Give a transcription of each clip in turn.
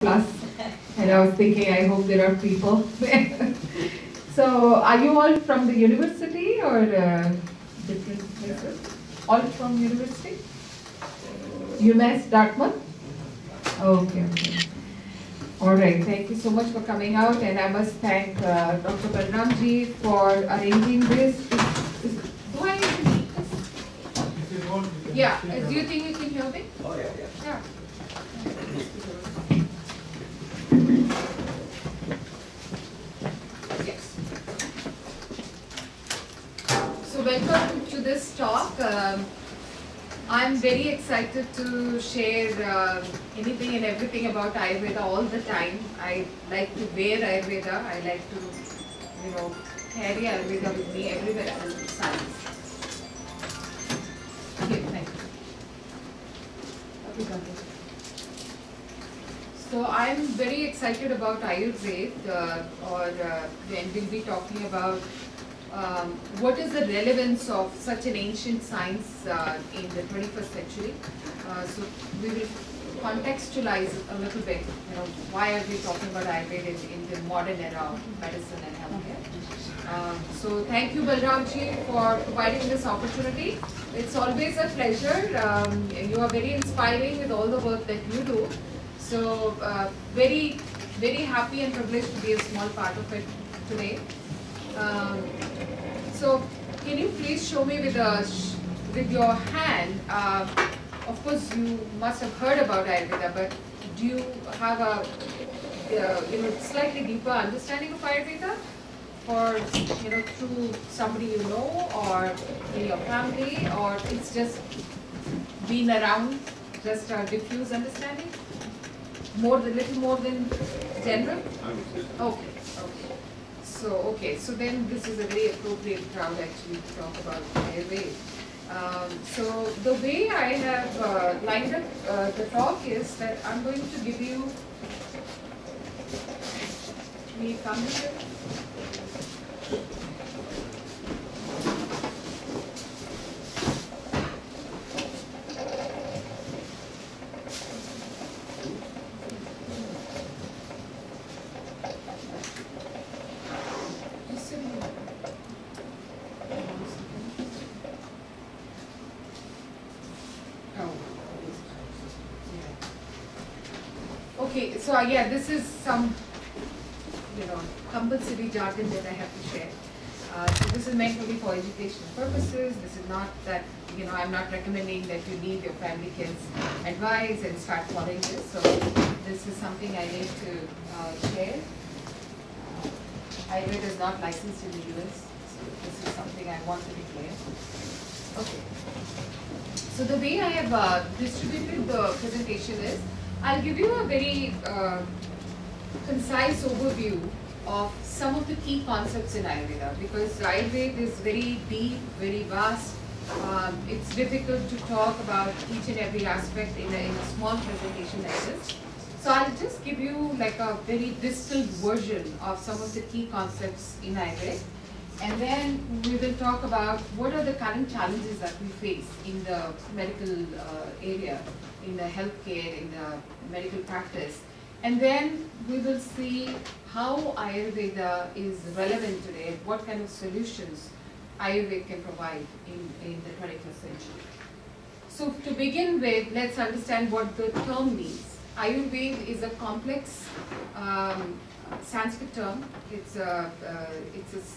class, and I was thinking, I hope there are people there. So, are you all from the university or different places? All from university? UMass Dartmouth? Okay, okay. All right, thank you so much for coming out, and I must thank Dr. Balramji for arranging this. Do I need this? Yeah, do you think you can hear me? Oh, yeah, yeah. Yeah. Yes. So welcome to this talk. I'm very excited to share anything and everything about Ayurveda all the time. I like to wear Ayurveda. I like to, carry Ayurveda with me everywhere I do science. Okay, thank you. So I'm very excited about Ayurveda, when we'll be talking about what is the relevance of such an ancient science in the 21st century. So we will contextualize a little bit, why are we talking about Ayurveda in the modern era of medicine and healthcare. So thank you Balramji for providing this opportunity. It's always a pleasure. You are very inspiring with all the work that you do. So very, very happy and privileged to be a small part of it today. So can you please show me with your hand, of course you must have heard about Ayurveda, but do you have a slightly deeper understanding of Ayurveda? Or through somebody you know, or in your family, or it's just been around, just a diffuse understanding? Little more than general? Okay. So then this is a very appropriate crowd actually to talk about Ayurveda. So the way I have lined up the talk is that I'm going to give you, may you come here? Okay, so yeah, this is some, compulsory jargon that I have to share. So this is meant only for educational purposes. This is not that, I'm not recommending that you leave your family kids advice and start following this. So this is something I need to share. Ayurveda is not licensed in the US, so this is something I want to declare. Okay. So the way I have distributed the presentation is, I'll give you a very concise overview of some of the key concepts in Ayurveda, because Ayurveda is very deep, very vast. It's difficult to talk about each and every aspect in a small presentation like this. So I'll just give you like a very distilled version of some of the key concepts in Ayurveda. And then we will talk about what are the current challenges that we face in the medical area, in the healthcare, in the medical practice. And then we will see how Ayurveda is relevant today, what kind of solutions Ayurveda can provide in the 21st century. So to begin with, let's understand what the term means. Ayurveda is a complex Sanskrit term. It's a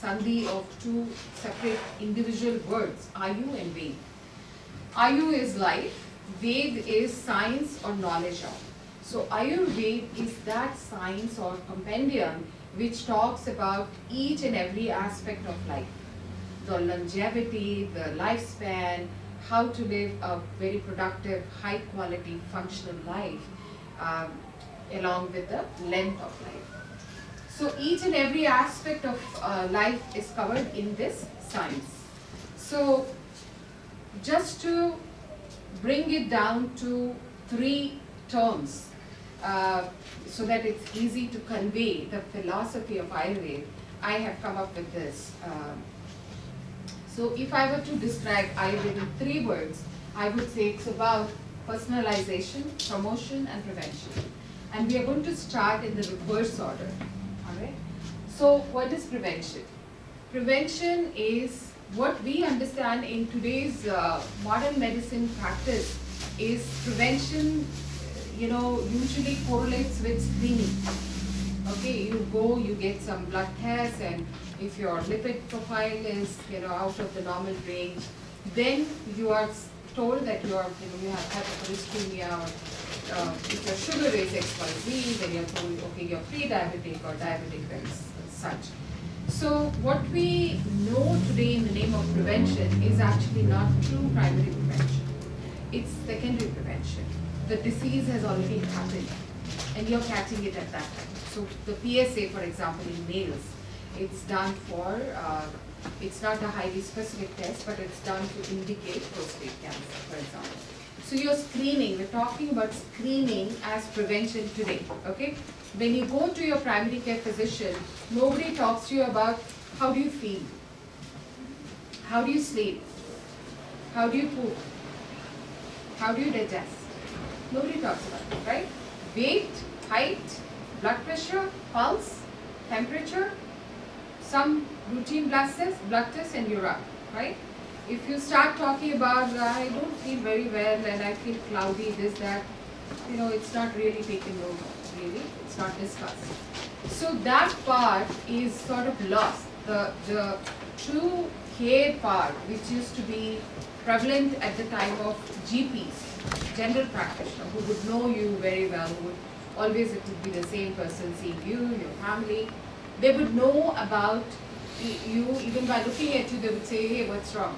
sandhi of two separate individual words, Ayu and Ved. Ayu is life, Ved is science or knowledge of. So Ayurveda is that science or compendium which talks about each and every aspect of life. The longevity, the lifespan, how to live a very productive, high quality, functional life, along with the length of life. So each and every aspect of life is covered in this science. So just to bring it down to three terms so that it's easy to convey the philosophy of Ayurveda, I have come up with this. So if I were to describe Ayurveda in 3 words, I would say it's about personalization, promotion and prevention. and we are going to start in the reverse order. Alright? So what is prevention? Prevention is what we understand in today's modern medicine practice is prevention, usually correlates with screening. Okay, you go, you get some blood tests, and if your lipid profile is, out of the normal range, then you are told that you have hypercholesterolemia, or if your sugar is XYZ, then you're told, okay, you're pre-diabetic or diabetic and such. So what we know today in the name of prevention is actually not true primary prevention. It's secondary prevention. The disease has already happened and you're catching it at that time. So the PSA, for example, in males, it's done for, it's not a highly specific test, but it's done to indicate prostate cancer, for example. So you're screening, we're talking about screening as prevention today, okay? When you go to your primary care physician, nobody talks to you about how do you feel, how do you sleep, how do you poop, how do you digest. Nobody talks about it, right? Weight, height, blood pressure, pulse, temperature, some routine blood tests, and you're up, right? If you start talking about, I don't feel very well and I feel cloudy, this, that, it's not really taken note of, really. It's not discussed. So that part is sort of lost. The true care part, which used to be prevalent at the time of GPs, general practitioner, who would know you very well, who would always, it would be the same person seeing you, your family. They would know about you, even by looking at you, they would say, hey, what's wrong?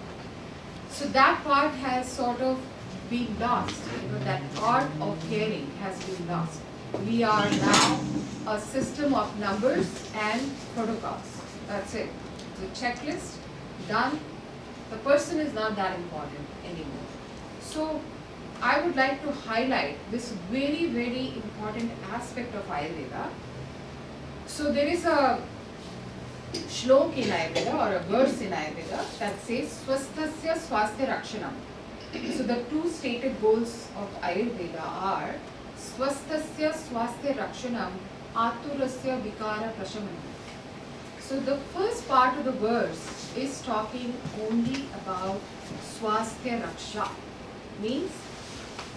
So that part has sort of been lost. That art of caring has been lost. We are now a system of numbers and protocols. That's it. It's a checklist, done. The person is not that important anymore. So I would like to highlight this very, very important aspect of Ayurveda. So there is a shlok in Ayurveda, or a verse in Ayurveda, that says Swasthasya Swasthya Rakshanam. So the two stated goals of Ayurveda are Swasthasya Swasthya Rakshanam Aturasya Vikara Prashamanam. So the first part of the verse is talking only about Swasthya Raksha, means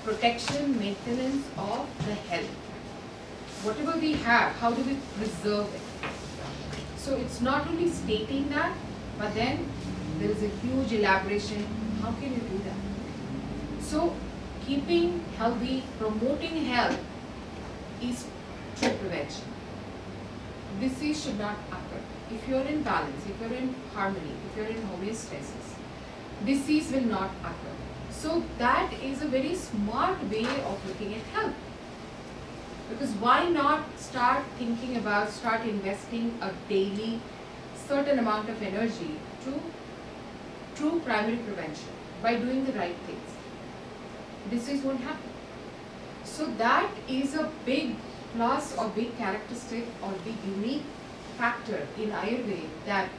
protection, maintenance of the health. Whatever we have, how do we preserve it? So it's not only stating that, but then there is a huge elaboration. How can you do that? So keeping healthy, promoting health is true prevention. Disease should not occur. If you're in balance, if you're in harmony, if you're in homeostasis, disease will not occur. So that is a very smart way of looking at health. Because why not start thinking about, start investing a daily certain amount of energy to true primary prevention by doing the right things. Disease won't happen. So that is a big plus or big characteristic or big unique factor in Ayurveda, that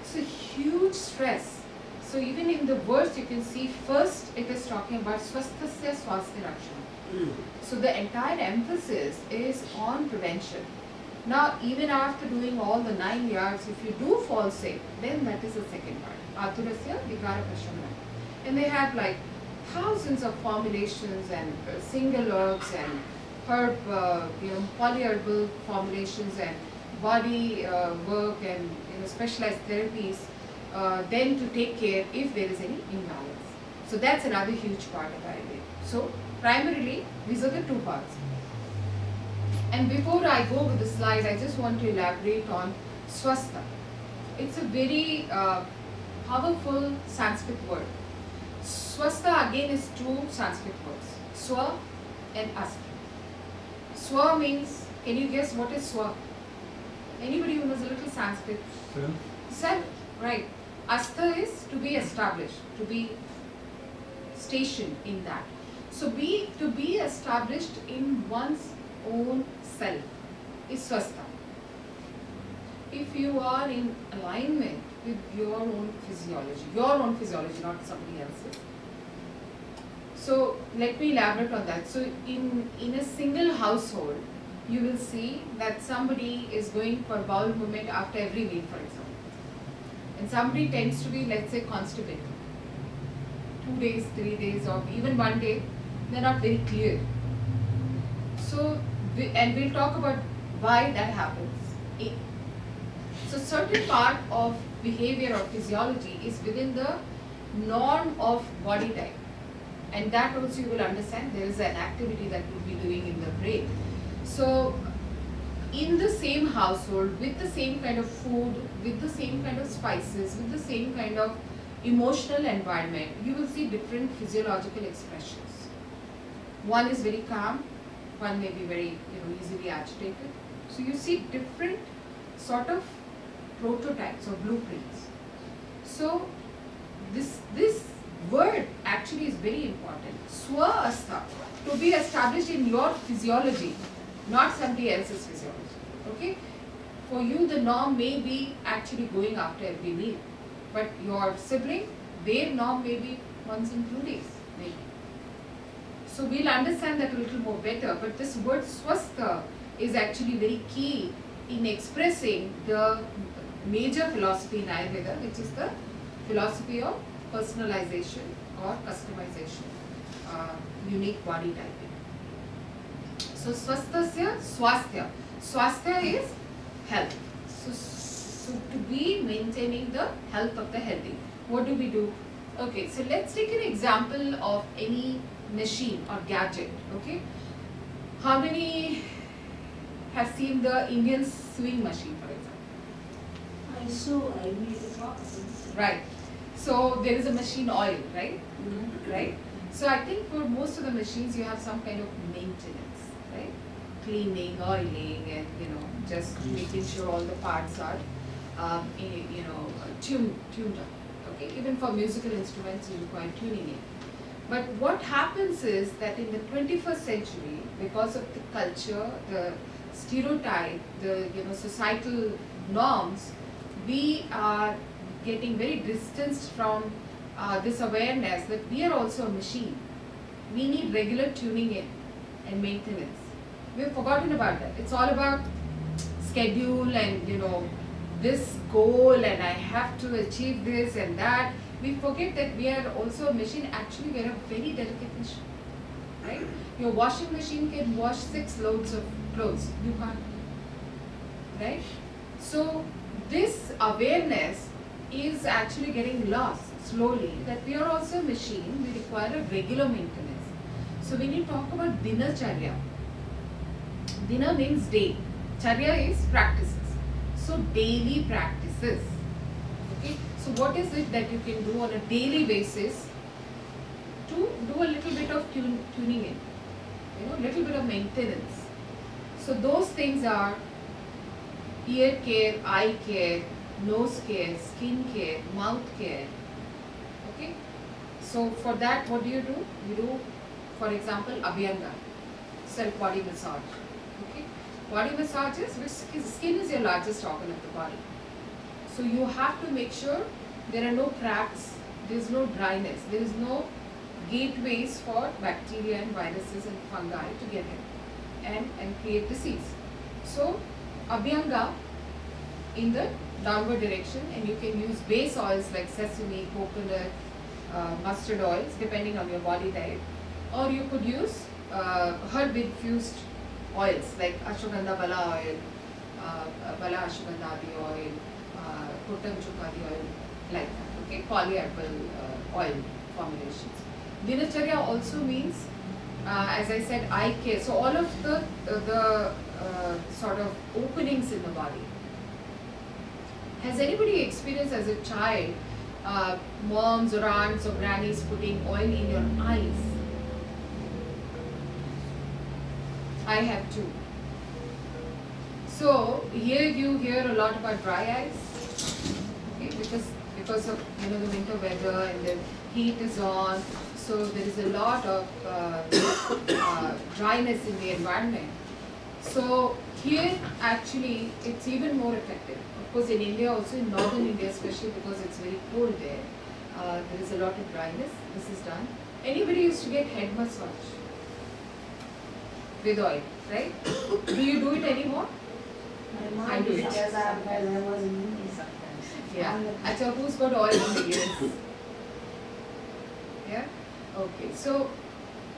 it's a huge stress. So even in the verse you can see first it is talking about Swasthasya Swasthya Rakshana. So the entire emphasis is on prevention. Now even after doing all the 9 yards, if you do fall sick, then that is the second part. Aturasya Vikara Prashamana. And they have like thousands of formulations and single herbs and herb, polyherbal formulations and body work and specialized therapies, then to take care if there is any imbalance. So that's another huge part of Ayurveda. So primarily, these are the two parts. And before I go with the slide, I just want to elaborate on Swastha. It's a very powerful Sanskrit word. Swastha again is two Sanskrit words, Swa and Asta. Swa means, can you guess what is Swa? Anybody who knows a little Sanskrit? Self, right. Asta is to be established, to be stationed in that. So to be established in one's own self is Swastha. If you are in alignment with your own physiology, not somebody else's. So let me elaborate on that. So in a single household, you will see that somebody is going for bowel movement after every meal, for example. And somebody tends to be, let's say, constipated. 2 days, 3 days, or even 1 day, they're not very clear. So, and we'll talk about why that happens. So, certain part of behavior or physiology is within the norm of body type. And that also you will understand there is an activity that we'll be doing in the brain. So, in the same household, with the same kind of food, with the same kind of spices, with the same kind of emotional environment, you will see different physiological expressions. One is very calm, one may be very easily agitated. So you see different sort of prototypes or blueprints. So this word actually is very important. Swastha, to be established in your physiology, not somebody else's physiology. Okay? For you, the norm may be actually going after every meal, but your sibling, their norm may be once in 2 days, maybe. So we'll understand that a little more better. But this word swastha is actually very key in expressing the major philosophy in Ayurveda, which is the philosophy of personalization or customization, unique body typing. So swasthasya, swasthya. Swasthya is health. So to be maintaining the health of the healthy, what do we do? Okay, so let's take an example of any machine or gadget. Okay, how many have seen the Indian sewing machine, for example? I sew, I made a top. Right. So there is a machine oil, right? Right. So I think for most of the machines you have some kind of maintenance, right? Cleaning, oiling, and just making sure all the parts are tuned up. Okay. Even for musical instruments you require tuning it. But what happens is that in the 21st century, because of the culture, the stereotype, the societal norms, we are getting very distanced from this awareness that we are also a machine. We need regular tuning in and maintenance. We've forgotten about that. It's all about schedule and this goal, and I have to achieve this and that. We forget that we are also a machine. Actually, we are a very delicate machine, right? Your washing machine can wash 6 loads of clothes. You can't, right? So this awareness is actually getting lost slowly, that we are also a machine. We require a regular maintenance. So when you talk about dinacharya, dina means day, charya is practices. So daily practices. Okay. So what is it that you can do on a daily basis to do a little bit of tuning in, little bit of maintenance. So those things are ear care, eye care, nose care, skin care, mouth care. Okay. So for that, what do? You do, for example, Abhyanga, self body massage. Okay. Body massages, which skin is your largest organ of the body. So you have to make sure there are no cracks, there is no dryness, there is no gateways for bacteria and viruses and fungi to get in and create disease. So Abhyanga in the downward direction, and you can use base oils like sesame, coconut, mustard oils depending on your body type, or you could use herb infused oils like ashwagandha bala oil, bala ashwagandha oil, Kuttam Chukadi oil, like that. Okay, polyapple oil formulations. Dinacharya also means, as I said, eye care. So all of the sort of openings in the body. Has anybody experienced as a child moms or aunts or grannies putting oil in your eyes? I have too. So here you hear a lot about dry eyes, okay, because of the winter weather and the heat is on, so there is a lot of dryness in the environment. So here actually it's even more effective. Of course in India also, in northern India especially, because it's very cold there, there is a lot of dryness. This is done. Anybody used to get head massage? with oil, right? Do you do it anymore? I do it. Yes, I was in India sometimes. Yeah. Achha, who's got oil in the ears? Yeah? Okay. So,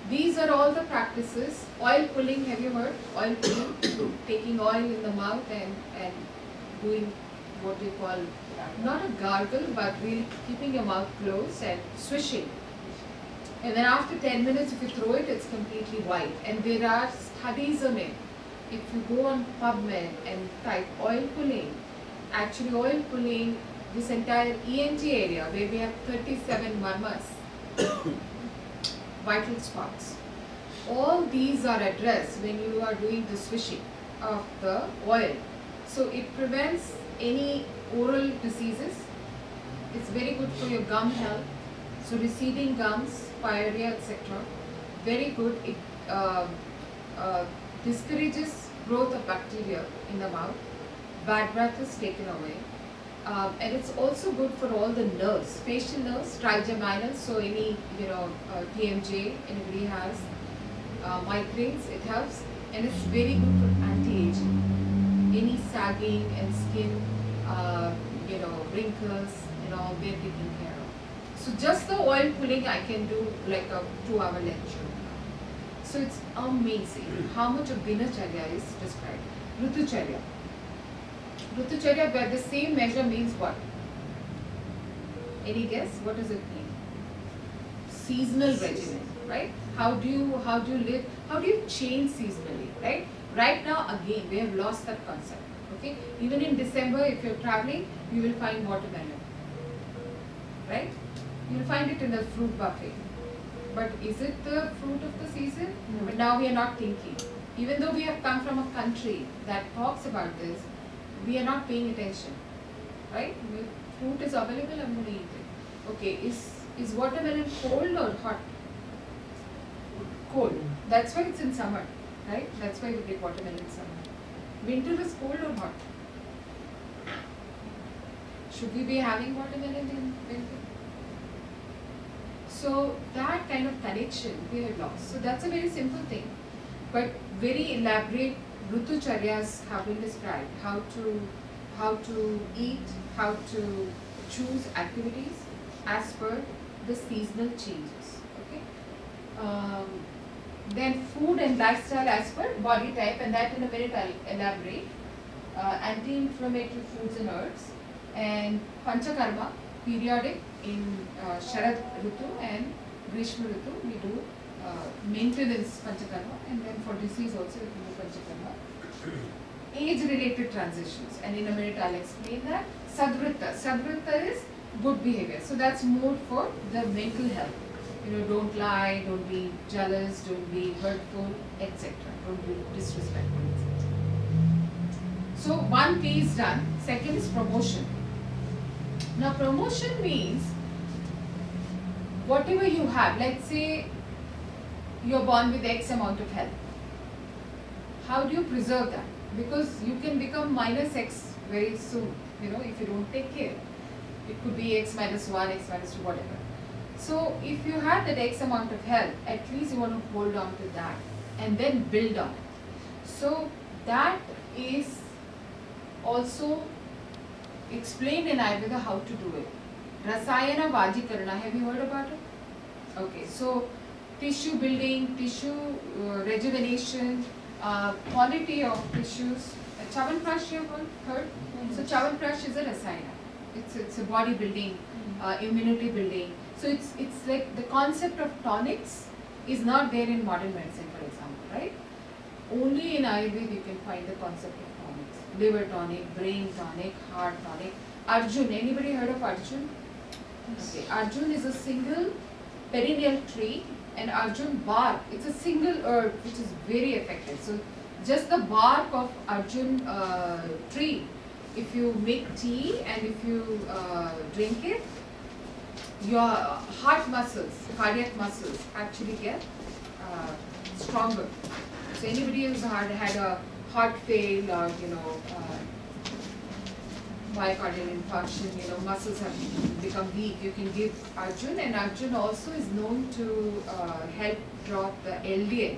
these are all the practices. Oil pulling, have you heard? Oil pulling, taking oil in the mouth and doing what you call, not a gargle, but really keeping your mouth closed and swishing. And then after 10 minutes, if you throw it, it's completely white. And there are studies on it. If you go on PubMed and type oil pulling, actually oil pulling, this entire ENT area where we have 37 marmas, vital spots. All these are addressed when you are doing the swishing of the oil. So it prevents any oral diseases. It's very good for your gum health. So receding gums, pyorrhea, etc. Very good. It discourages growth of bacteria in the mouth. Bad breath is taken away. And it's also good for all the nerves, facial nerves, trigeminal. So any, TMJ, anybody has, migraines, it helps. And it's very good for anti-aging. Any sagging and skin, wrinkles, they're taken care of. So just the oil pulling, I can do like a 2-hour lecture. So it's amazing how much of Dinacharya is described. Ritucharya. Ritucharya, by the same measure means what? Any guess? What does it mean? Seasonal regimen, right? How do you live? How do you change seasonally, right? Right now, again, we have lost that concept. Okay, even in December, if you're traveling, you will find watermelon, right? You will find it in the fruit buffet. But is it the fruit of the season? No. But now we are not thinking. Even though we have come from a country that talks about this, we are not paying attention, right? Fruit is available, I'm going to eat it. Okay, is watermelon cold or hot? Cold. That's why it's in summer, right? That's why we get watermelon in summer. Winter is cold or hot? Should we be having watermelon in winter? So that kind of connection we have lost. So that's a very simple thing, but very elaborate Ritucharyas have been described. How to eat, how to choose activities as per the seasonal changes. Okay. Then food and lifestyle as per body type, and that in a minute I'll elaborate. Anti-inflammatory foods and herbs, and Panchakarma, periodic in Sharad Ritu and Grishma Ritu, we do maintenance Panchakarma, and then for disease also we do Panchakarma. Age-related transitions, and in a minute I'll explain that. Sadvrita. Sadvrita is good behavior. So that's more for the mental health. Don't lie, don't be jealous, don't be hurtful, etc. Don't be disrespectful, etc. So 1P is done. Second is promotion. Now promotion means whatever you have, let's say you're born with X amount of health. How do you preserve that? Because you can become minus X very soon, if you don't take care. It could be X minus 1, X minus 2, whatever. So if you have that X amount of health, at least you want to hold on to that and then build on it. So that is also explained in Ayurveda how to do it. Rasayana Vajikarana, have you heard about it? Okay, so tissue building, tissue rejuvenation, quality of tissues. Chyawanprash you have heard? So Chyawanprash is a Rasayana. It's a body building, immunity building. So it's like the concept of tonics is not there in modern medicine, for example, right? Only in Ayurveda you can find the concept of tonics. Liver tonic, brain tonic, heart tonic. Arjun, anybody heard of Arjun? Okay, Arjun is a single perennial tree, and Arjun bark, it's a single herb which is very effective. So just the bark of Arjun tree, if you make tea and if you drink it, your heart muscles, cardiac muscles actually get stronger. So anybody who's had a heart fail or myocardial infarction, muscles have become weak, you can give Arjun, and Arjun also is known to help drop the LDL.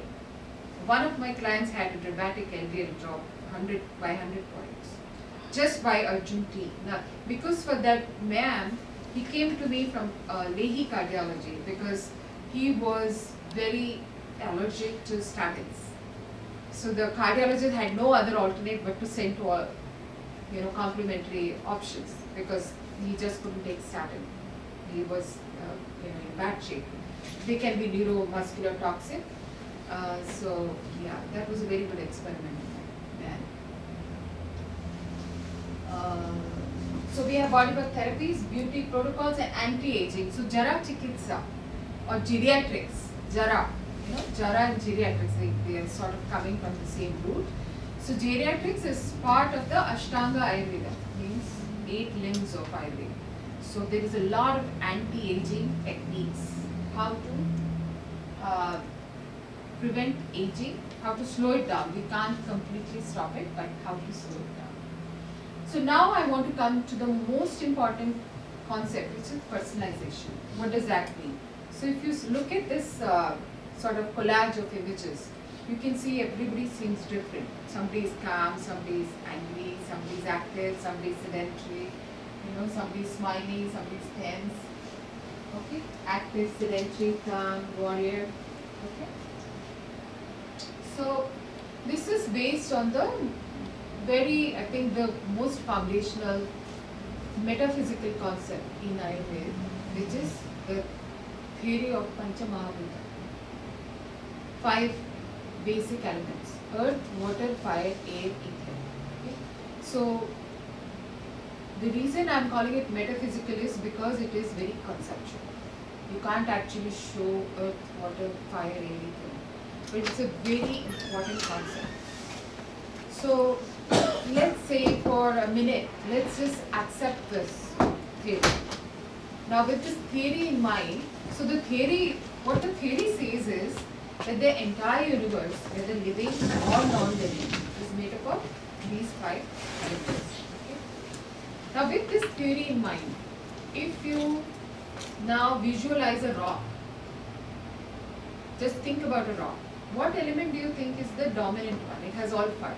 one of my clients had a dramatic LDL drop 100 by 100 points just by Arjun T. Now, because for that man, he came to me from Leahy Cardiology because he was very allergic to statins. So the cardiologist had no other alternate but to send to all, complementary options because he just couldn't take statin. He was, in bad shape. They can be neuromuscular toxic. So yeah, that was a very good experiment, man. So we have Bollywood therapies, beauty protocols, and anti-aging. So Jara Chikitsa or geriatrics, Jara, Jara and geriatrics, they are sort of coming from the same root. So geriatrics is part of the Ashtanga Ayurveda, means 8 limbs of Ayurveda. So there is a lot of anti-aging techniques. How to prevent aging, how to slow it down. We can't completely stop it, but how to slow it down. So now I want to come to the most important concept, which is personalization. What does that mean? So if you look at this sort of collage of images, you can see everybody seems different. Somebody is calm, somebody is angry, somebody is active, somebody is sedentary, somebody is smiling, somebody is tense. Okay, active, sedentary, calm, warrior. Okay. So this is based on the very, I think, the most foundational metaphysical concept in Ayurveda, which is the theory of Panchamahabhuta. 5 basic elements: earth, water, fire, air, ether. Okay? So the reason I am calling it metaphysical is because it is very conceptual. You can't actually show earth, water, fire, air, ether. But it's a very important concept. So let's say for a minute, let's just accept this theory. Now with this theory in mind, so the theory, what the theory says is that the entire universe, whether living or non-living, is made up of these 5 elements. Okay? Now with this theory in mind, if you now visualize a rock, just think about a rock. What element do you think is the dominant one? It has all 5.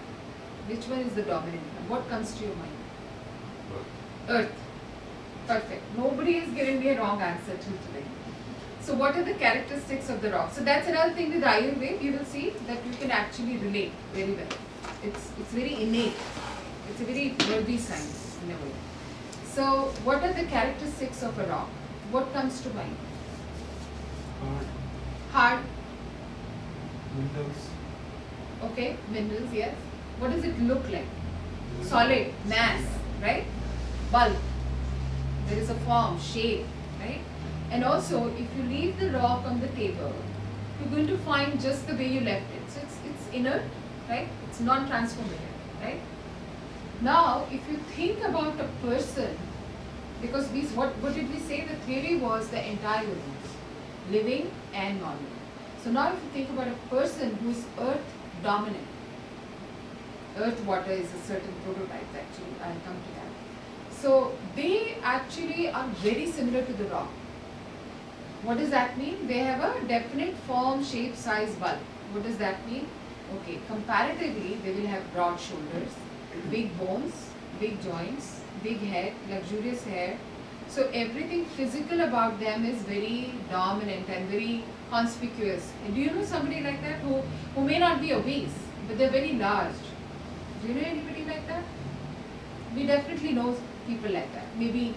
Which one is the dominant one? What comes to your mind? Earth. Perfect. Nobody has given me a wrong answer till today. So what are the characteristics of the rock? So that's another thing with Ayurveda. You will see that you can actually relate very well. It's very innate. It's a very worthy science in a way. So what are the characteristics of a rock? What comes to mind? Hard. Minerals. Okay, minerals, yes. What does it look like? Solid, mass, right? Bulk. There is a form, shape, right? And also, if you leave the rock on the table, you're going to find just the way you left it. So it's inert, right? It's non-transformative, right? Now, if you think about a person, because what did we say? The theory was the entire universe, living and non-living. So now if you think about a person who is earth dominant, earth water is a certain prototype actually, I'll come to that. So they actually are very similar to the rock. What does that mean? They have a definite form, shape, size, bulk. What does that mean? Okay, comparatively they will have broad shoulders, big bones, big joints, big head, luxurious hair. So everything physical about them is very dominant and very conspicuous. And do you know somebody like that who may not be obese, but they're very large? Do you know anybody like that? We definitely know people like that. Maybe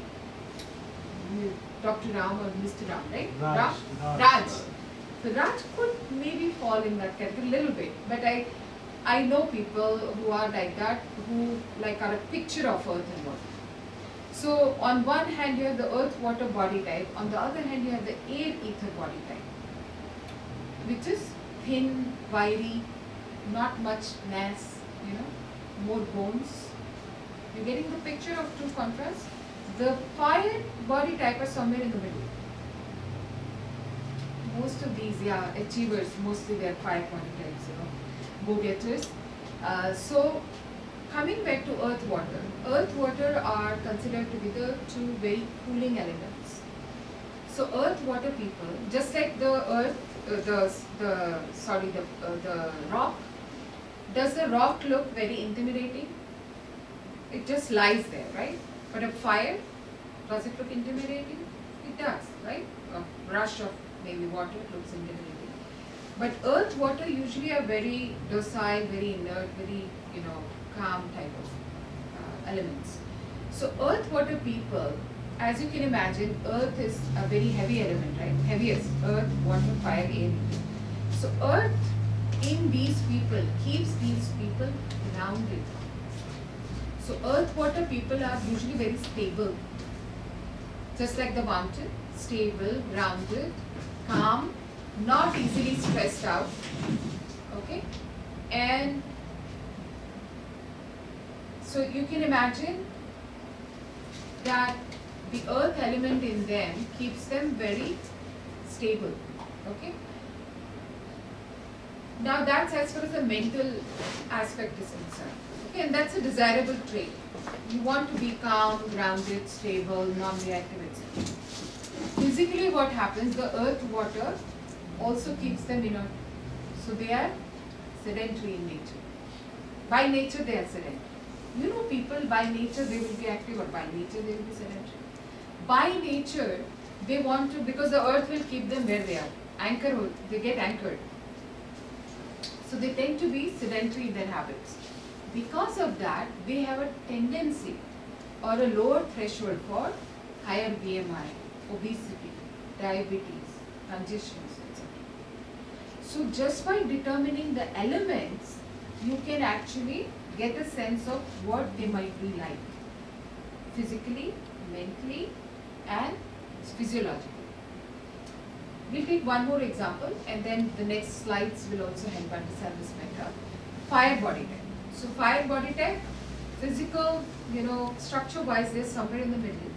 Dr. Ram or Mr. Ram, right? Raj. So Raj could maybe fall in that category a little bit, but I know people who are like that, who like are a picture of earth and water. So on one hand you have the earth water body type, on the other hand you have the air ether body type, which is thin, wiry, not much mass, more bones. You're getting the picture of two contrasts? The fire body type are somewhere in the middle. Most of these, achievers, mostly they are fire body types, go-getters. So coming back to earth water are considered to be the 2 very cooling elements. So earth, water people, just like the earth, the rock, does the rock look very intimidating? It just lies there, right? But a fire, does it look intimidating? It does, right? A rush of maybe water looks intimidating. But earth, water usually are very docile, very inert, very, calm type of elements. So earth, water people, as you can imagine, earth is a very heavy element, right? Heaviest, earth, water, fire, air. So earth in these people keeps these people grounded. So earth, water people are usually very stable. Just like the mountain, stable, grounded, calm, not easily stressed out. Okay? And so you can imagine that the earth element in them keeps them very stable. Okay? Now that's as far as the mental aspect is concerned. Okay, and that's a desirable trait. You want to be calm, grounded, stable, non-reactive, etc. Physically what happens, the earth, water also keeps them inert. So they are sedentary in nature. By nature they are sedentary. People by nature they will be active, or by nature they will be sedentary. By nature they want to, because the earth will keep them where they are. They get anchored. So they tend to be sedentary in their habits. Because of that, they have a tendency or a lower threshold for higher BMI, obesity, diabetes, congestions, etc. So just by determining the elements, you can actually get a sense of what they might be like, physically, mentally, and physiologically. We'll take one more example, and then the next slides will also help understand this better. Fire body type. So fire body type, physical, structure wise, they're somewhere in the middle.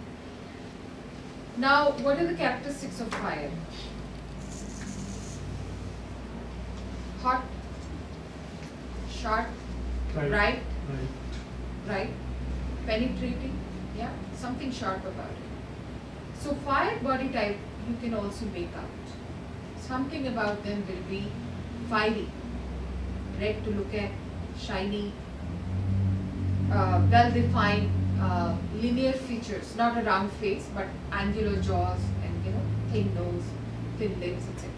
Now, what are the characteristics of fire? Hot, sharp, bright, penetrating, yeah, something sharp about it. So fire body type, you can also make out. Something about them will be fiery, red to look at, shiny, well-defined, linear features, not a round face, but angular jaws and thin nose, thin lips, etc.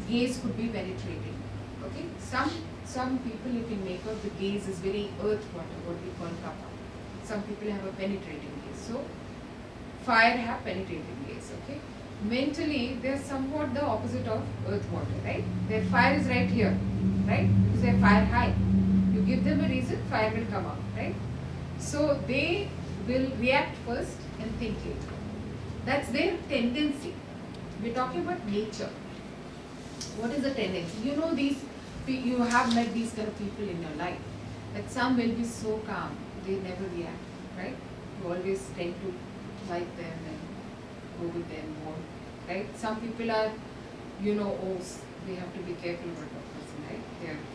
Gaze could be penetrating. Okay, some people you can make out the gaze is very earth water, what we call kapha. Some people have a penetrating gaze. So fire have penetrating gaze. Okay, mentally they are somewhat the opposite of earth water, right? Their fire is right here, right? Because they are fire high. You give them a reason, fire will come out, right? So they will react first and think later. That's their tendency. We're talking about nature. What is the tendency? You have met these kind of people in your life. That some will be so calm, they never react, right? You always tend to like them and go with them more, right? Some people are, they have to be careful about that person, right?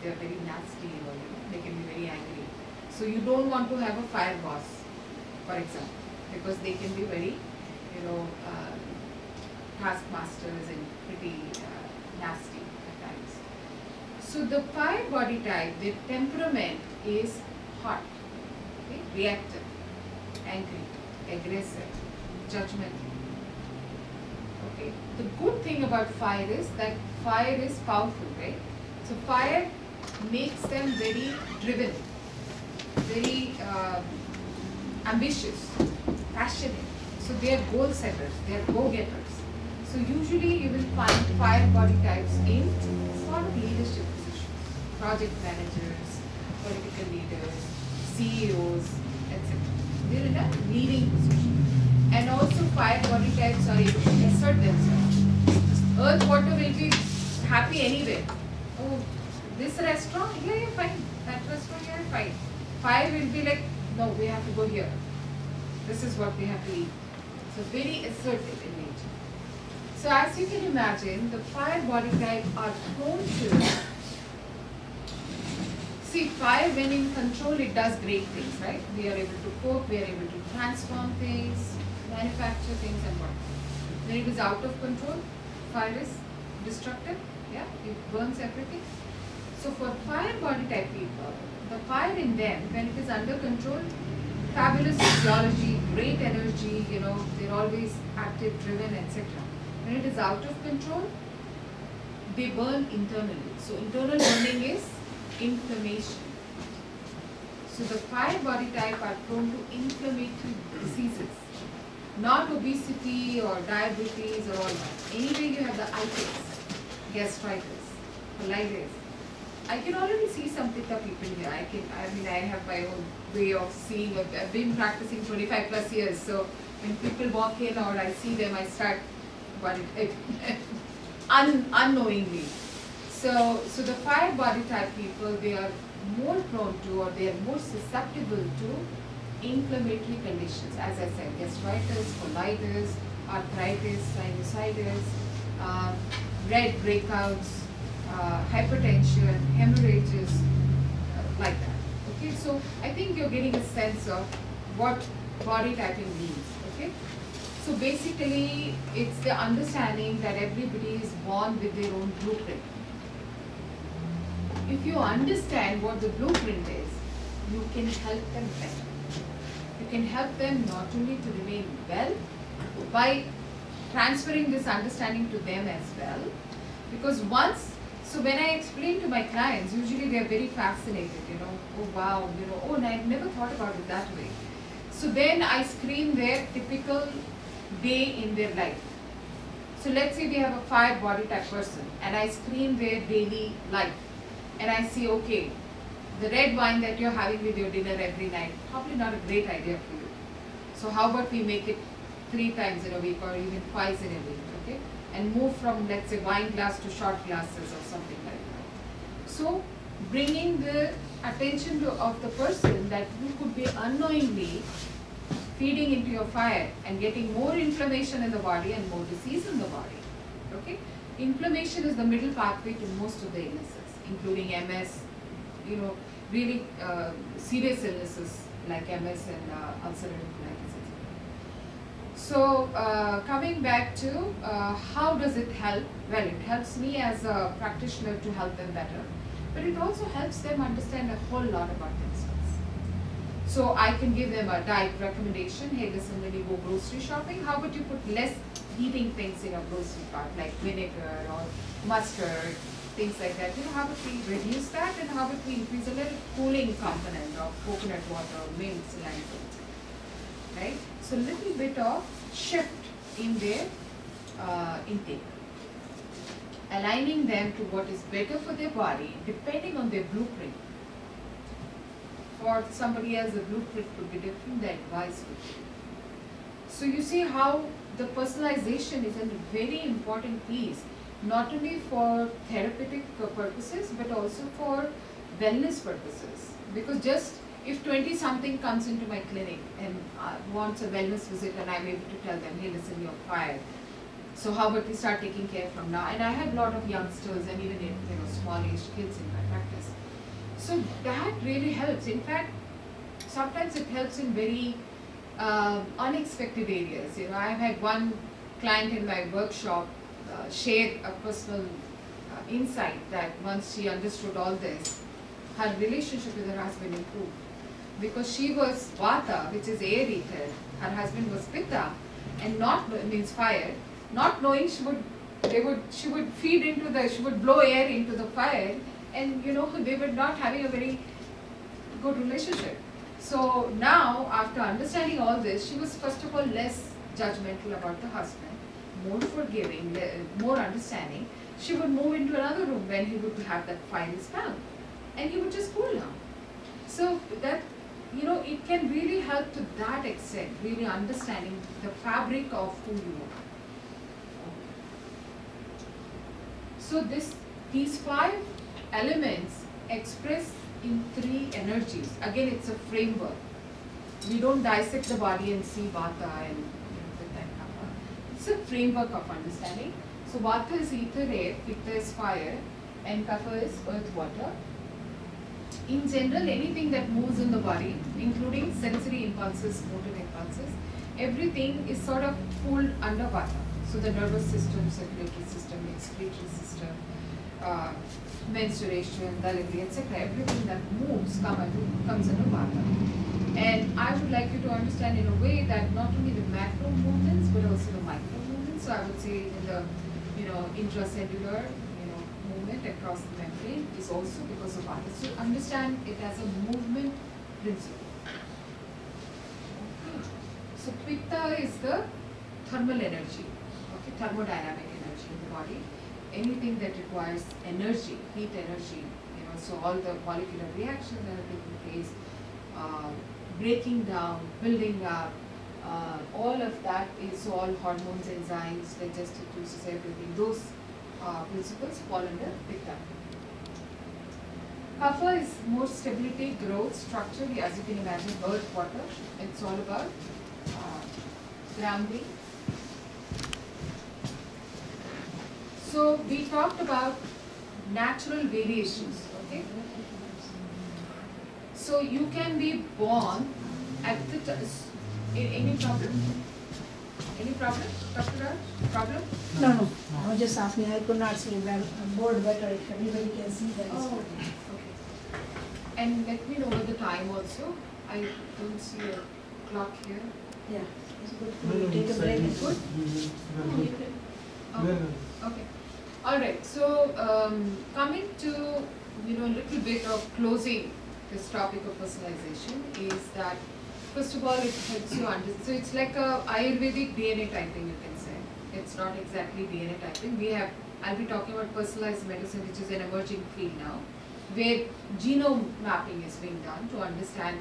They're very nasty, or they can be very angry. So you don't want to have a fire boss, for example, because they can be very, taskmasters and pretty nasty at times. So the fire body type, their temperament is hot, okay? Reactive, angry, aggressive, judgmental. Okay. The good thing about fire is that fire is powerful, right? So fire makes them very driven, very ambitious, passionate. So they are goal setters, they are go-getters. So usually you will find fire body types in sort of leadership positions, project managers, political leaders, CEOs, etc. They're in a leading position. And also fire body types are able to assert themselves. Earth, water will be happy anyway. Oh, this restaurant, yeah, fine. That restaurant, yeah, fine. Fire will be like, no, we have to go here. This is what we have to eat. So very assertive in nature. So as you can imagine, the fire body type are prone to, see, fire when in control, it does great things, right? We are able to cook, we are able to transform things, manufacture things and what. When it is out of control, fire is destructive, yeah, it burns everything. So for fire body type people, the fire in them, when it is under control, fabulous physiology, great energy, you know, they're always active, driven, etc. When it is out of control, they burn internally. So internal burning is inflammation. So the fire body type are prone to inflammatory diseases, not obesity or diabetes or all that. Anyway, you have the itis, gastritis, colitis. I can already see some pitta people here. I have my own way of seeing. I've been practicing 25 plus years. So when people walk in or I see them, I start unknowingly. So the fire body type people, they are more prone to, or they are more susceptible to inflammatory conditions. As I said, gastritis, colitis, arthritis, sinusitis, red breakouts, hypertension, hemorrhages, like that. Okay, so I think you're getting a sense of what body typing means. Okay, so basically it's the understanding that everybody is born with their own blueprint. If you understand what the blueprint is, you can help them better. You can help them not only to remain well by transferring this understanding to them as well, because so when I explain to my clients, usually they are very fascinated, you know, oh wow, you know, oh, and I've never thought about it that way. So then I screen their typical day in their life. So let's say we have a fire body type person and I screen their daily life and I see, okay, the red wine that you're having with your dinner every night, probably not a great idea for you. So how about we make it 3 times in a week or even twice in a week, okay? And move from, let's say, wine glass to shot glasses or something like that. So bringing the attention of the person that you could be unknowingly feeding into your fire and getting more inflammation in the body and more disease in the body. Okay? Inflammation is the middle pathway to most of the illnesses, including MS, you know, really serious illnesses like MS and ulcerative colitis, etc. So coming back to how does it help? Well, it helps me as a practitioner to help them better, but it also helps them understand a whole lot about themselves. So I can give them a diet recommendation. Hey, listen, when you go grocery shopping, how about you put less heating things in your grocery cart, like vinegar or mustard, things like that. You know, how about we reduce that, and how about we increase a little cooling component of coconut water, milk, cilantro, right? So a little bit of shift in their intake, aligning them to what is better for their body depending on their blueprint. For somebody else, the blueprint could be different, the advice could be. So you see how the personalization is a very important piece, not only for therapeutic purposes, but also for wellness purposes. Because just if 20-something comes into my clinic and wants a wellness visit, and I'm able to tell them, hey, listen, you're fired. So how about we start taking care from now? And I have a lot of youngsters and even small-aged kids in my practice. So that really helps. In fact, sometimes it helps in very unexpected areas. You know, I've had one client in my workshop share a personal insight that once she understood all this, her relationship with her husband improved. Because she was Vata, which is air eater, her husband was Pitta, and means fire, not knowing she would feed into she would blow air into the fire, and you know, they were not having a very good relationship. So now, after understanding all this, she was first of all less judgmental about the husband, more forgiving, more understanding. She would move into another room when he would have that fiery spell, and he would just cool down. So that, you know, it can really help to that extent, really understanding the fabric of who you are. So these 5 elements express in 3 energies. Again, it's a framework. We don't dissect the body and see Vata and Pitta and Kapha. It's a framework of understanding. So Vata is ether, air, Pitta is fire, and Kapha is earth, water. In general, anything that moves in the body, including sensory impulses, motor impulses, everything is sort of pulled under Vata. So the nervous system, circulatory system, excretory system, menstruation, delivery, etc. Everything that moves comes under Vata. And I would like you to understand in a way that not only the macro movements but also the micro movements. So I would say in the intracellular movement across the membrane is also because of Vata. So understand it as a movement principle. Okay. So Pitta is the thermal energy, okay, thermodynamic energy in the body. Anything that requires energy, heat energy, so all the molecular reactions that are taking place, breaking down, building up, all of that is all hormones, enzymes, digestive juices, everything. Those principles fall under Pitta. Kapha is more stability, growth, structure, as you can imagine, earth, water. It's all about grounding. So we talked about natural variations, okay? So you can be born at the any problem? Any problem, Dr. Raj? Problem? No. I was just asking. I could not see well. I'm bored better if everybody can see that. Oh, okay. And let me know the time also. I don't see a clock here. Yeah, it's good. Take a break. It's good. Okay. All right. So coming to little bit of closing this topic of personalization is that first of all it helps you understand. So it's like a Ayurvedic DNA typing, you can say. It's not exactly DNA typing. I'll be talking about personalized medicine, which is an emerging field now, where genome mapping is being done to understand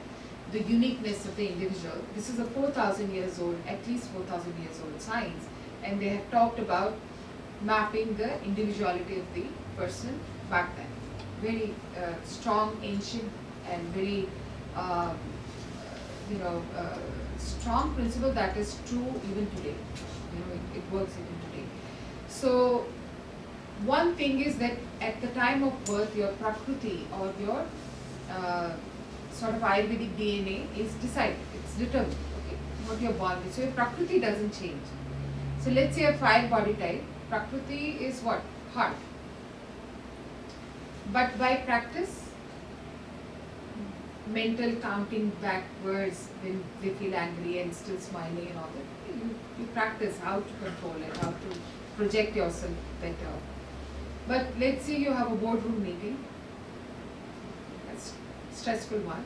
the uniqueness of the individual. This is a 4,000 years old, at least 4,000 years old science, and they have talked about mapping the individuality of the person back then. Very strong, ancient, and very strong principle that is true even today. It works even today. So one thing is that at the time of birth, your prakriti or your sort of Ayurvedic DNA is decided. It's determined. Okay, what you're born with. So your prakriti doesn't change. So let's say a fire body type. Prakriti is what? Heart. But by practice, mental counting backwards when they feel angry and still smiling and all that, you practice how to control it, how to project yourself better. But let's say you have a boardroom meeting, that's a stressful one,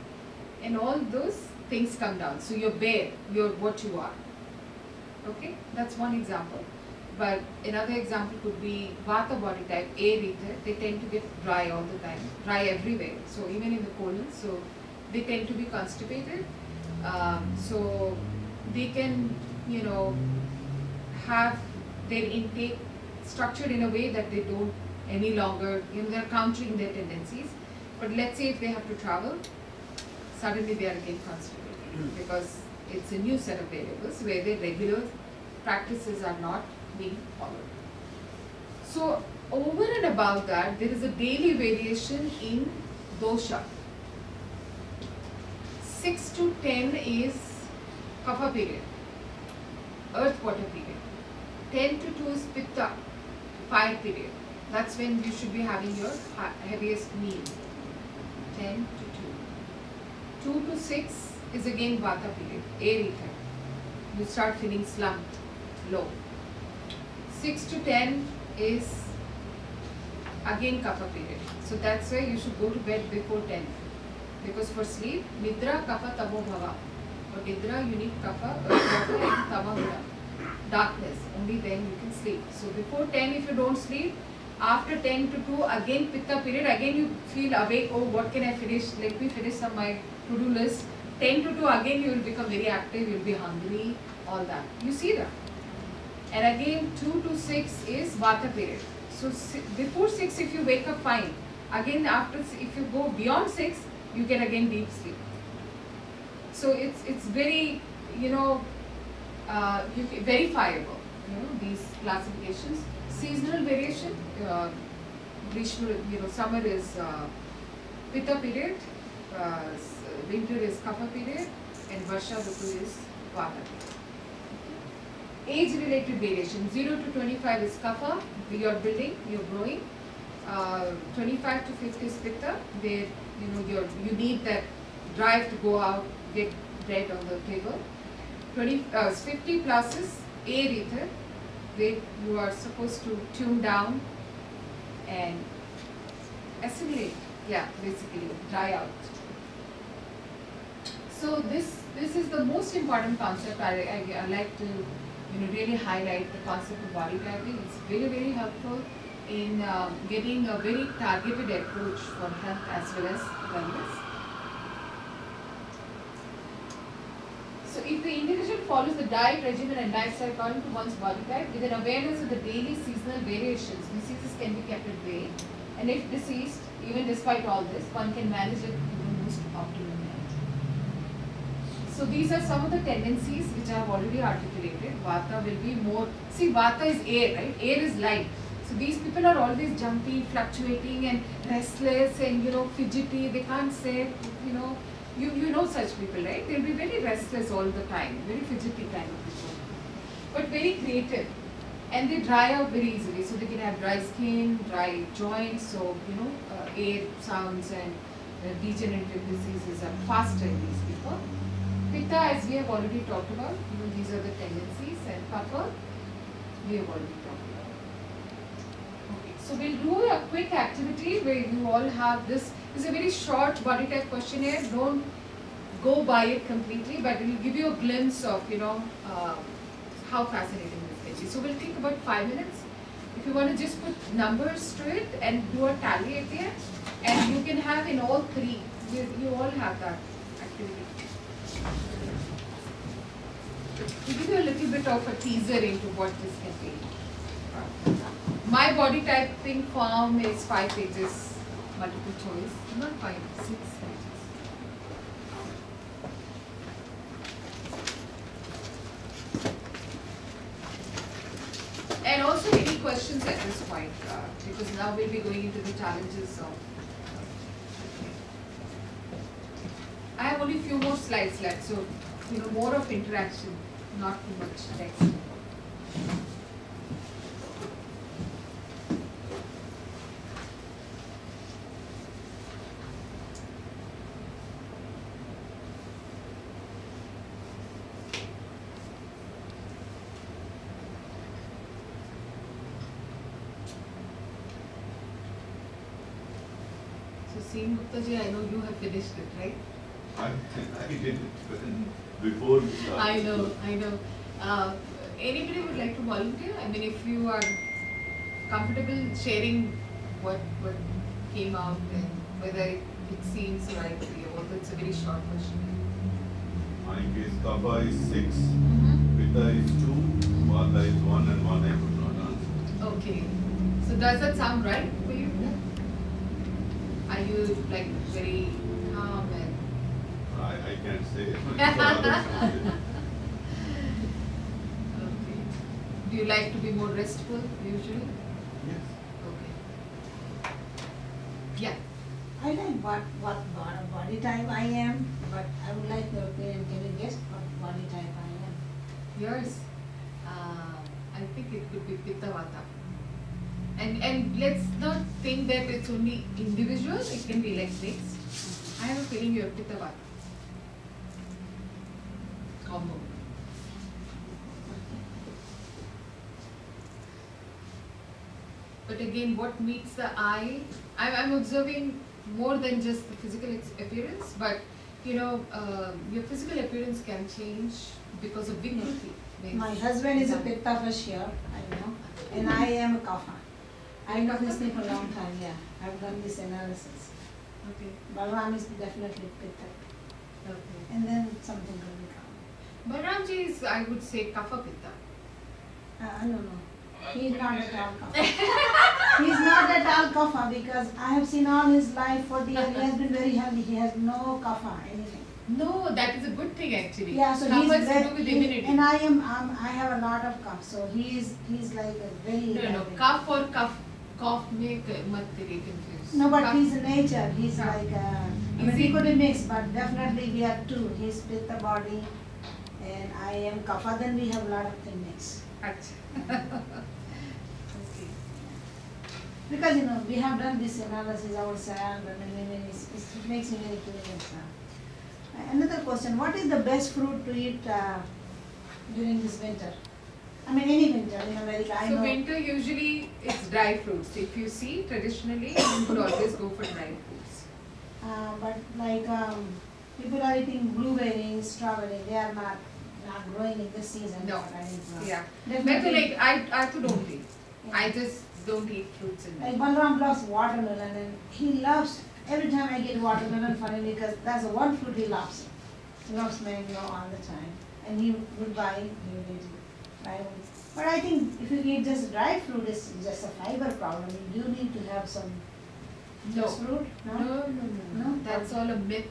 and all those things come down. So you're bare, you're what you are. Okay, that's one example. But another example could be Vata body type, air ether. They tend to get dry all the time, dry everywhere. So even in the colon, so they tend to be constipated. So they can, have their intake structured in a way that they don't any longer, they're countering their tendencies. But let's say if they have to travel, suddenly they are again constipated because it's a new set of variables where their regular practices are not being followed. So over and above that, there is a daily variation in dosha. 6 to 10 is kapha period, earth water period. 10 to 2 is pitta, fire period. That's when you should be having your heaviest meal. 10 to 2. 2 to 6 is again vata period, air ether. You start feeling slumped, low. 6 to 10 is again kapha period. So that's why you should go to bed before 10. Because for sleep, nidra kapha tamo bhava. For nidra you need kapha, earth, water and tama guna. Darkness, only then you can sleep. So before 10 if you don't sleep, after 10 to 2 again pitta period, again you feel awake, oh what can I finish, let me finish some my to-do list. 10 to 2 again you will become very active, you will be hungry, all that. You see that? And again 2 to 6 is vata period. So before 6 if you wake up fine, again after if you go beyond 6 you get again deep sleep. So it's very verifiable, these classifications. Seasonal variation, Grishma, summer is pitta period, winter is kapha period, and varsha ritu is vata period. Age-related variation, 0 to 25 is kapha, you're building, you're growing. 25 to 50 is pitta, where you need that drive to go out, get bread on the table. 50 plus is air ether, where you are supposed to tune down and assimilate, basically dry out. So this is the most important concept. I like to really highlight the concept of body typing. It's very, very helpful in getting a very targeted approach for health as well as wellness. So if the individual follows the diet regimen and lifestyle according to one's body type with an awareness of the daily seasonal variations, diseases can be kept at bay. And if deceased, even despite all this, one can manage it to the most optimum health. So these are some of the tendencies which I have already articulated. Vata will be more, see, Vata is air, right? Air is light. So these people are always jumpy, fluctuating and restless and fidgety. They can't say, you know such people, right? They'll be very restless all the time, very fidgety kind of people, but very creative. And they dry out very easily, so they can have dry skin, dry joints. So air sounds and degenerative diseases are faster in these people. Pitta, as we have already talked about, these are the tendencies, and Kapha, we have already talked about. Okay, so we'll do a quick activity where you all have this. This is a very short body type questionnaire. Don't go by it completely, but it will give you a glimpse of how fascinating this can be. So we'll take about 5 minutes. If you want to just put numbers to it and do a tally at the end, and you can have in all three. You all have that activity. To give you a little bit of a teaser into what this can be. My body typing form is 5 pages, multiple choice. Not 5, 6 pages. And also any questions at this point, because now we'll be going into the challenges of. I have only few more slides left, so more of interaction, not too much text. So, Seem Gupta ji, I know you have finished it, right? I did it before we started. I know. Anybody would like to volunteer? I mean, if you are comfortable sharing what came out and whether it seems right to you, although it's a very short question. My case, Kapha is 6, Pitta is 2, Vata is 1, and 1 I could not answer. Okay. So does that sound right for you? Are you like very calm and? I can't say. Okay. Do you like to be more restful usually? Yes. Okay. Yeah. I like what body type I am, but I would like your opinion. Can you guess what body type I am? Yours? I think it could be Pitta Vata. And let's not think that it's only individual, it can be like mixed. I have a feeling you're Pitta Vata. Combo. But again, what meets the eye, I'm observing more than just the physical appearance, but your physical appearance can change because of Vikruti. My husband is a Pitta for sure, I know, and I am a Kapha. I know this thing for a long time, yeah. I've done this analysis. Okay. Balram is definitely Pitta. Okay. And then something will become. Balramji is, I would say, Kapha Pitta. I don't know. He's not at all Kapha. He's not at all Kapha because I have seen all his life, 40 years, he has been very healthy. He has no Kapha, anything. No, that is a good thing actually. Yeah, so Kapha he's is to do with immunity. and I have a lot of Kapha, so he's like a very No, healthy. Kapha or cough make mat tere confused. No, but Kapha- he's a nature. He's like I mean, Is he he- could be mixed, but definitely we are two. He's Pitta body, and I am kapha, then we have a lot of things mixed. Acha. Okay. Because we have done this analysis ourselves, and it makes me very curious. Another question: what is the best fruit to eat during this winter? I mean, any winter in America. I So know. winter usually it's dry fruits. If you see traditionally, you would always go for dry fruits. But like people are eating blueberries, strawberry. They are not growing in this season. No. I think, Yeah. Definitely. Like I too don't eat. Yeah. I just don't eat fruits in Like winter. Balram loves watermelon, and he loves, every time I get watermelon for him, because that's the one fruit he loves. He loves mango all the time, and he would buy, he would eat it, right? But I think if you eat just dry fruit, it's just a fiber problem. You do need to have some No. just fruit, no? No? That's all a myth.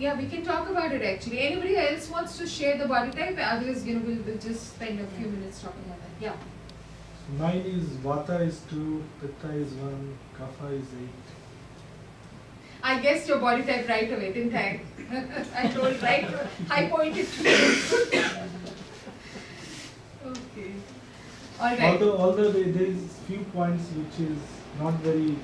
Yeah, we can talk about it actually. Anybody else wants to share the body type? Otherwise, we'll just spend a few minutes talking about that. Yeah. Mine is Vata is 2, Pitta is 1, Kapha is 8. I guessed your body type right away, didn't I? I told right. I pointed to you. Okay. All right. Although there is few points which is not very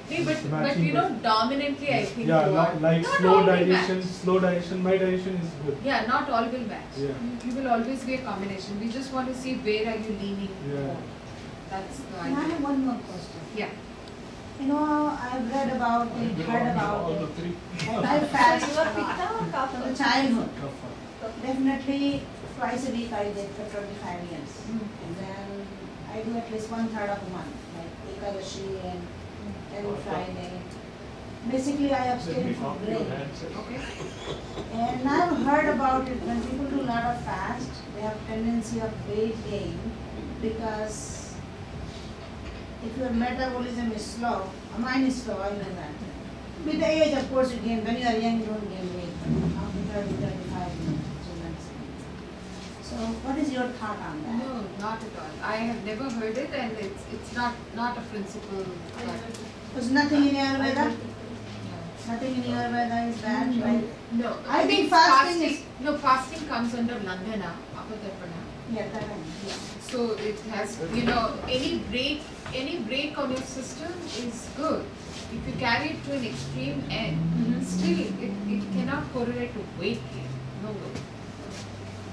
Nee, but matching, dominantly I think yeah, you are. like Not slow all will digestion, match. my digestion is good. Yeah, not all will match. Yeah. You will always be a combination. We just want to see where are you leaning Yeah. more. That's the And I idea. have one more question. Yeah. I've read about it, heard about all the it, three. and I fast So you are a lot. Pitta or From Kapha? the childhood. Kapha. Definitely twice a week I did for 25 years. Mm. And then I do at least 1/3 of a month, like Ekadashi and every Friday. Basically, I abstain from grain. Okay. And I've heard about it when people do a lot of fast, they have tendency of weight gain because if your metabolism is slow, mine is slow, I know that. With the age, of course, you gain. When you are young, you don't gain weight. After 30, 35, you know, so that's it. So, what is your thought on that? No, not at all. I have never heard it, and it's not a principle. There's nothing in Ayurveda? Nothing in Ayurveda is bad, right? No, I think fasting is- No, fasting comes under Landhana, Apatarpana. Yeah, that I know. Yeah. So it has, any break on your system is good. If you carry it to an extreme end, still it cannot correlate to weight gain. No way.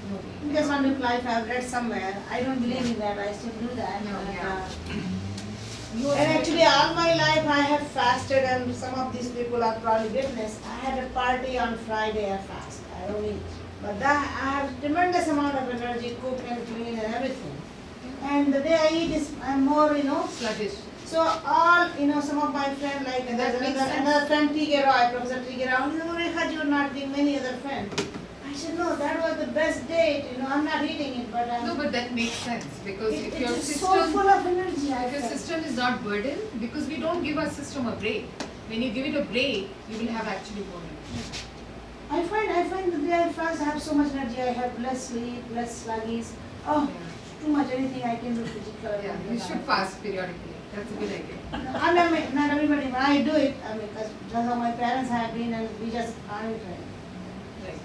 No way. Just one look life I've read somewhere. I don't believe in that. I still do that. No, but, yeah. and actually, all my life I have fasted, and some of these people are probably witness. I had a party on Friday. I fast. I don't eat. But that I have tremendous amount of energy, cook and clean and everything. And the day I eat is I'm more, Sluggish. So all, some of my friends, like And there's that makes another friend, T.K. Roy, Professor T.K. Roy, Rekha, you're not eating, many other friends. I said, no, that was the best date, I'm not eating it, but No, but that makes sense because if your it's so system, full of energy, I if your felt. system is not burdened, because we don't give our system a break. When you give it a break, you will have actually more energy. I find the day I fast, I have so much energy, I have less sleep, less sluggish. Oh, too much, anything I can do physical. Yeah, you should fast periodically. That's a good idea. I mean, not everybody, but I do it, because that's how my parents have been, and we just aren't it. Right.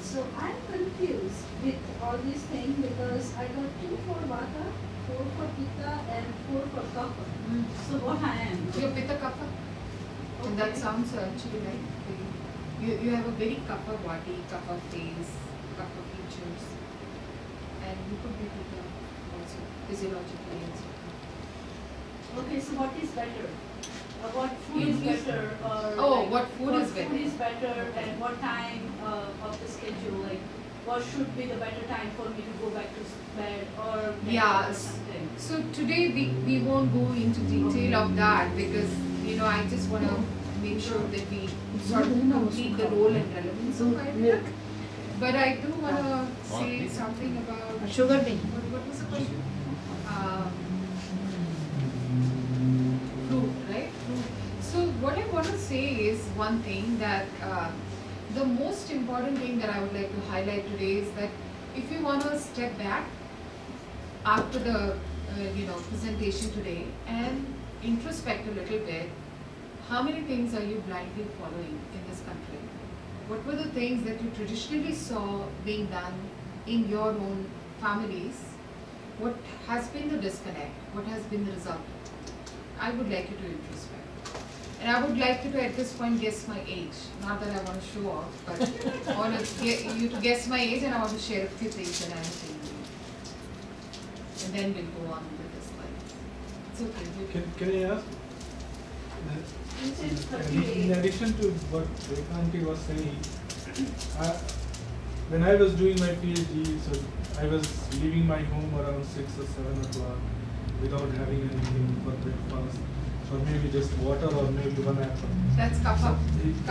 So I'm confused with all these things because I got 2 for Vata, 4 for Pitta and 4 for Kapha. So what I am? Your Pitta Kapha. And that sounds actually like you have a very Kapha body, Kapha face, Kapha features. And you could be Pitta also, physiologically and so on. Okay, so what is better? What food is better? Or Oh, what food is better? Food is better and what time of the schedule? Like, what should be the better time for me to go back to bed or Yeah, or something? So today we won't go into detail of that because I just want to make sure that we sort of complete the role and relevance of Ayurveda. But I do want to say something about Sugar bean. what was the question? Fruit, right? So what I want to say is one thing that the most important thing that I would like to highlight today is that if you want to step back after the presentation today and introspect a little bit, how many things are you blindly following in this country? What were the things that you traditionally saw being done in your own families? What has been the disconnect? What has been the result? I would like you to introspect. And I would like you to at this point guess my age. Not that I want to show off, but I want to get you to guess my age, and I want to share a few things that I am saying to you. And then we'll go on with the slides. It's okay. Can I ask? You said In 38. addition to what Rekanti was saying, when I was doing my PhD, so I was leaving my home around 6 or 7 o'clock without having anything for breakfast, or maybe just water or maybe one apple. That's kapha. So,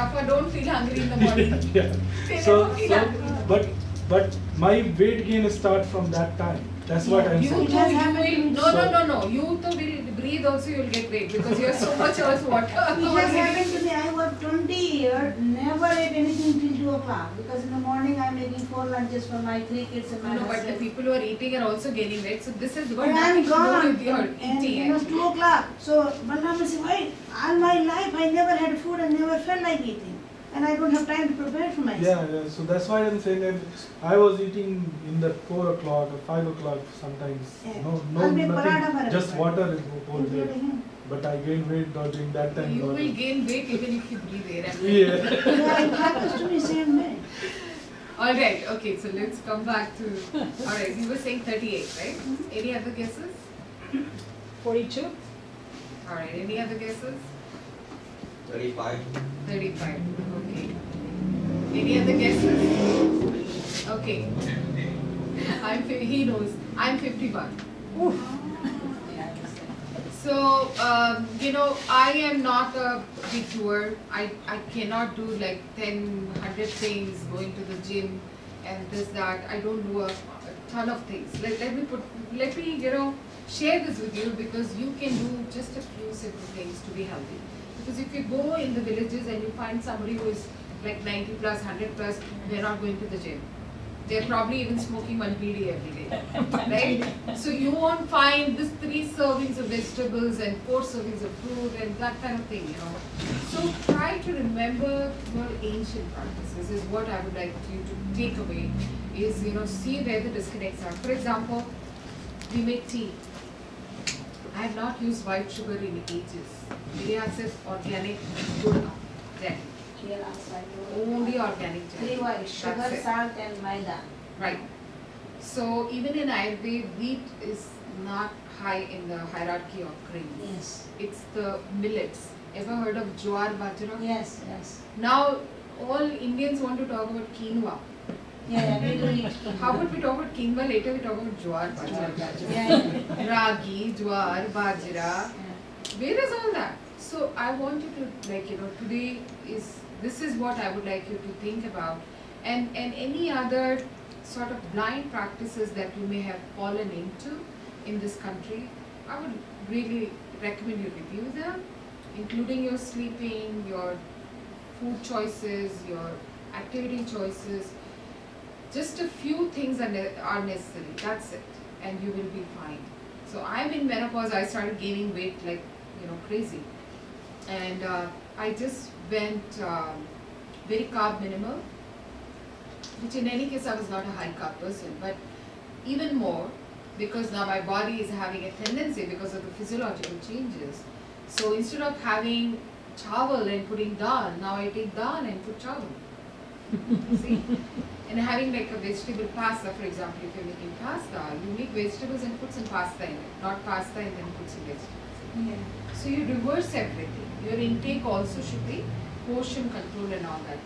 Kapha don't feel hungry in the morning. yeah. They So, never feel so hungry. but my weight gain start from that time. That's what I'm You saying. too, It has you happened to will, me. no. You too will breathe also, you'll get weight because you have so much earth water. It has happened to me. I worked 20 years, never ate anything till 2 o'clock because in the morning I'm making 4 lunches for my 3 kids and my No, but the husband. people who are eating are also gaining weight. So this is what And nothing I'm to do gone. with your And eating. it was 2 o'clock. So Balram said, wait, all my life I never had food and never felt like eating. And I don't have time to prepare for myself. Yeah, so that's why I'm saying that I was eating in the 4 o'clock or 5 o'clock sometimes. Yeah. No, I'll make paratha for nothing, just everybody. water the whole day. Including him. But I gained weight during that time. You will gain weight even if you breathe air. Yeah. Yeah, it happens to me same way. Alright, okay, so let's come back to. Alright, you were saying 38, right? Any other guesses? 42? Alright, any other guesses? 35. 35, okay. Any other guesses? Okay. He knows. I'm 51. So, I am not a big doer. I cannot do like 10, 100 things, going to the gym and this, that. I don't do a ton of things. Let me, share this with you because you can do just a few simple things to be healthy. Because if you go in the villages and you find somebody who is like 90 plus, 100 plus, they're not going to the gym. They're probably even smoking one BD every day, right? So you won't find this 3 servings of vegetables and 4 servings of fruit and that kind of thing, So try to remember your ancient practices is what I would like you to take away is, see where the disconnects are. For example, we make tea. I have not used white sugar in ages. मेरे यहाँ सिर्फ organic गुड़ का Jack. Here outside. Only organic Three jaggery. white, sugar, That's it. salt and maida. Right. So even in Ayurveda, wheat is not high in the hierarchy of grains. Yes. It's the millets. Ever heard of jowar bajra? Yes, yes. Now all Indians want to talk about quinoa. Yeah, we do eat. How would we talk about quinoa later? We talk about jowar bajra. Yeah. Ragi, jowar, bajra. Yeah. Where is all that? So I want you to today this is what I would like you to think about, and any other sort of blind practices that you may have fallen into in this country. I would really recommend you review them, including your sleeping, your food choices, your activity choices. Just a few things are necessary. That's it, and you will be fine. So I'm in menopause. I started gaining weight like crazy, and I just went very carb minimal, which in any case I was not a high carb person, but even more because now my body is having a tendency because of the physiological changes. So instead of having chawal and putting dal, now I take dal and put chawal. See? And having like a vegetable pasta, for example, if you're making pasta, you make vegetables and put some pasta in it, not pasta and then put some vegetables. Yeah. So you reverse everything. Your intake also should be portion control and all that.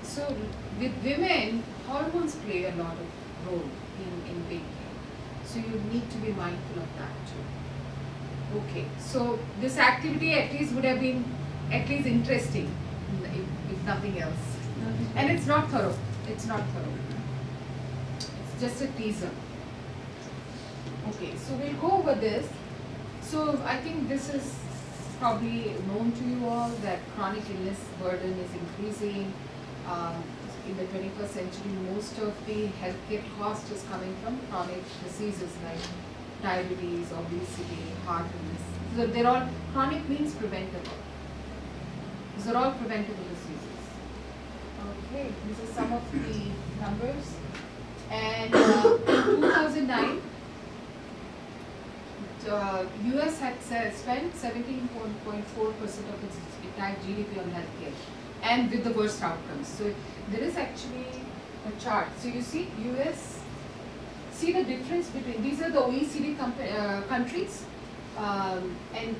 So with women, hormones play a lot of role in weight gain. So you need to be mindful of that too. Okay, so this activity at least would have been at least interesting, if nothing else. And it's not thorough. It's not thorough. It's just a teaser. Okay, so we'll go over this. So I think this is probably known to you all that chronic illness burden is increasing. In the 21st century, most of the healthcare cost is coming from chronic diseases like diabetes, obesity, heart illness. So they're all, chronic means preventable. These are all preventable diseases. Okay. Okay, these are some of the numbers. And in 2009, US had spent 17.4% of its entire GDP on healthcare, and with the worst outcomes. So there is actually a chart. So you see, US, see the difference between, these are the OECD countries, and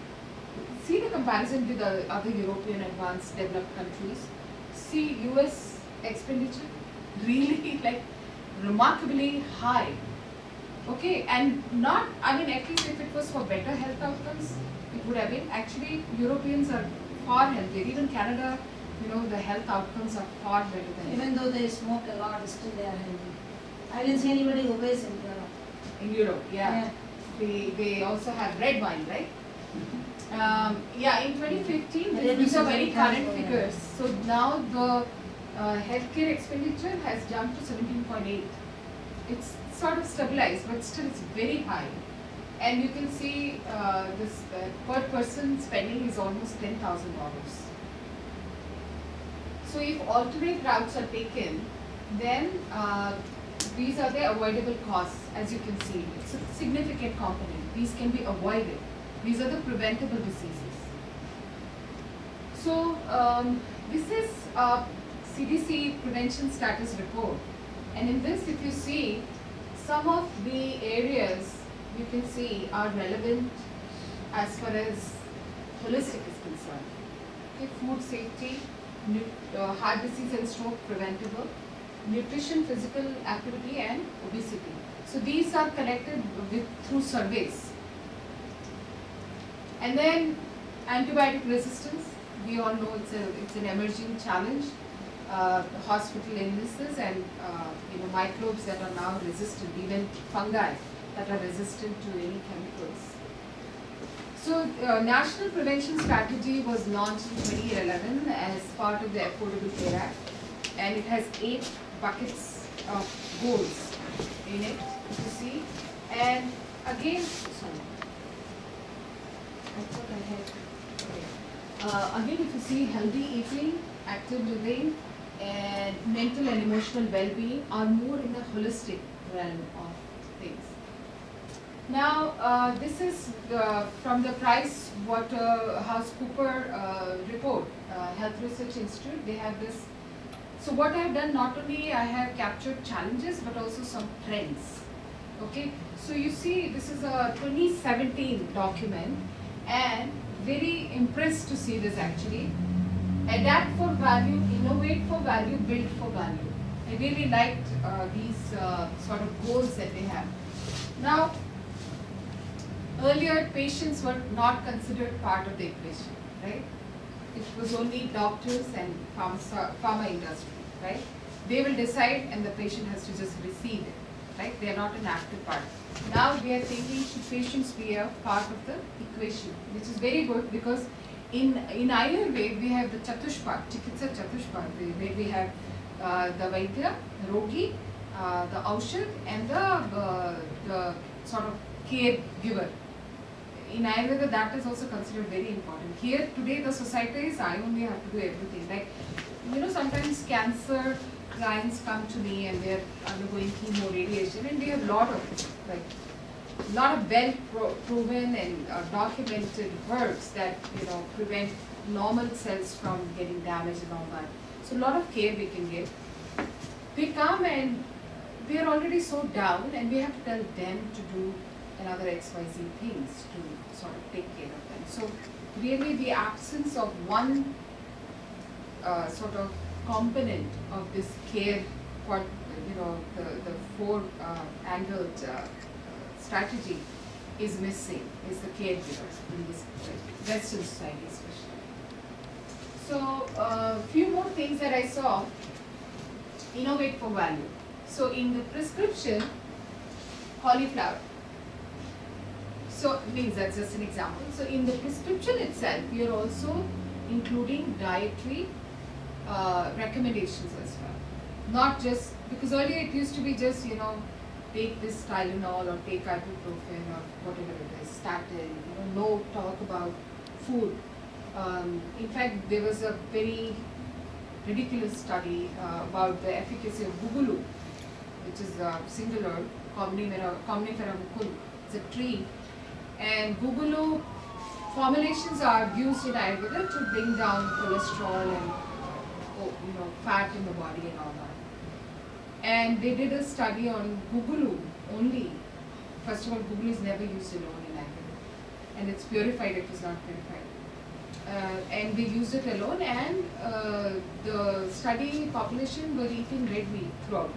see the comparison with the other European advanced developed countries. See US expenditure, really like remarkably high. Okay, and not, I mean, at least if it was for better health outcomes, it would have been. Actually, Europeans are far healthier. Even Canada, you know, the health outcomes are far better than Even though they smoke a lot, still they are healthy. I didn't see anybody obese in Europe. in Europe. Yeah. They also have red wine, right? Yeah, in 2015, these are very current figures. So now the healthcare expenditure has jumped to 17.8. It's sort of stabilized, but still it's very high. And you can see this per person spending is almost $10,000. So if alternate routes are taken, then these are the avoidable costs, as you can see. It's a significant component. These can be avoided. These are the preventable diseases. So this is a CDC prevention status report. And in this, if you see, some of the areas you can see are relevant as far as holistic is concerned. Okay, food safety, heart disease and stroke preventable, nutrition, physical activity and obesity. So these are connected with through surveys. And then antibiotic resistance, we all know it's an emerging challenge. Hospital illnesses and you know, microbes that are now resistant, even fungi that are resistant to any chemicals. So National Prevention Strategy was launched in 2011 as part of the Affordable Care Act, and it has 8 buckets of goals in it, you see. And again, sorry, I thought I had, okay. Again, if you see, healthy eating, active living, and mental and emotional well-being are more in the holistic realm of things. Now, this is from the PricewaterhouseCoopers report, Health Research Institute. They have this. So what I have done, not only I have captured challenges, but also some trends. Okay, so you see, this is a 2017 document, and very impressed to see this actually. Adapt for value, innovate for value, build for value. I really liked these sort of goals that they have. Now, earlier patients were not considered part of the equation, right? It was only doctors and pharma industry, right? They will decide and the patient has to just receive it, right? They are not an active part. Now we are thinking, should patients be a part of the equation, which is very good because in Ayurveda we have the Chatushpad, Chikitsa Chatushpad, where we have the Vaidya, the Rogi, the Aushad, and the sort of caregiver. In Ayurveda, that is also considered very important. Here today the society is, I only have to do everything. Like, you know, sometimes cancer clients come to me and they are undergoing chemo, radiation, and they have lot of well proven and documented herbs that, you know, prevent normal cells from getting damaged and all that. So a lot of care we can give. They come and they are already so down, and we have to tell them to do another XYZ things to sort of take care of them. So really the absence of one sort of component of this care, you know, the four-angled strategy is missing, is the caregiver in this Western society especially. So a few more things that I saw. Innovate for value. So in the prescription, cauliflower. So means that's just an example. So in the prescription itself, we are also including dietary recommendations as well. Not just, because earlier it used to be just, you know, take this Tylenol or take ibuprofen or whatever it is, statin, you know, no talk about food. In fact, there was a very ridiculous study about the efficacy of Bugulu, which is singular, Comnifera mucul. It's a tree. And Bugulu formulations are used in Ayurveda to bring down cholesterol and fat in the body and all that. And they did a study on Bugulu only. First of all, Bugulu is never used alone in Ayurveda, and it's purified, it was not purified. And they used it alone, and the study population were eating red meat throughout.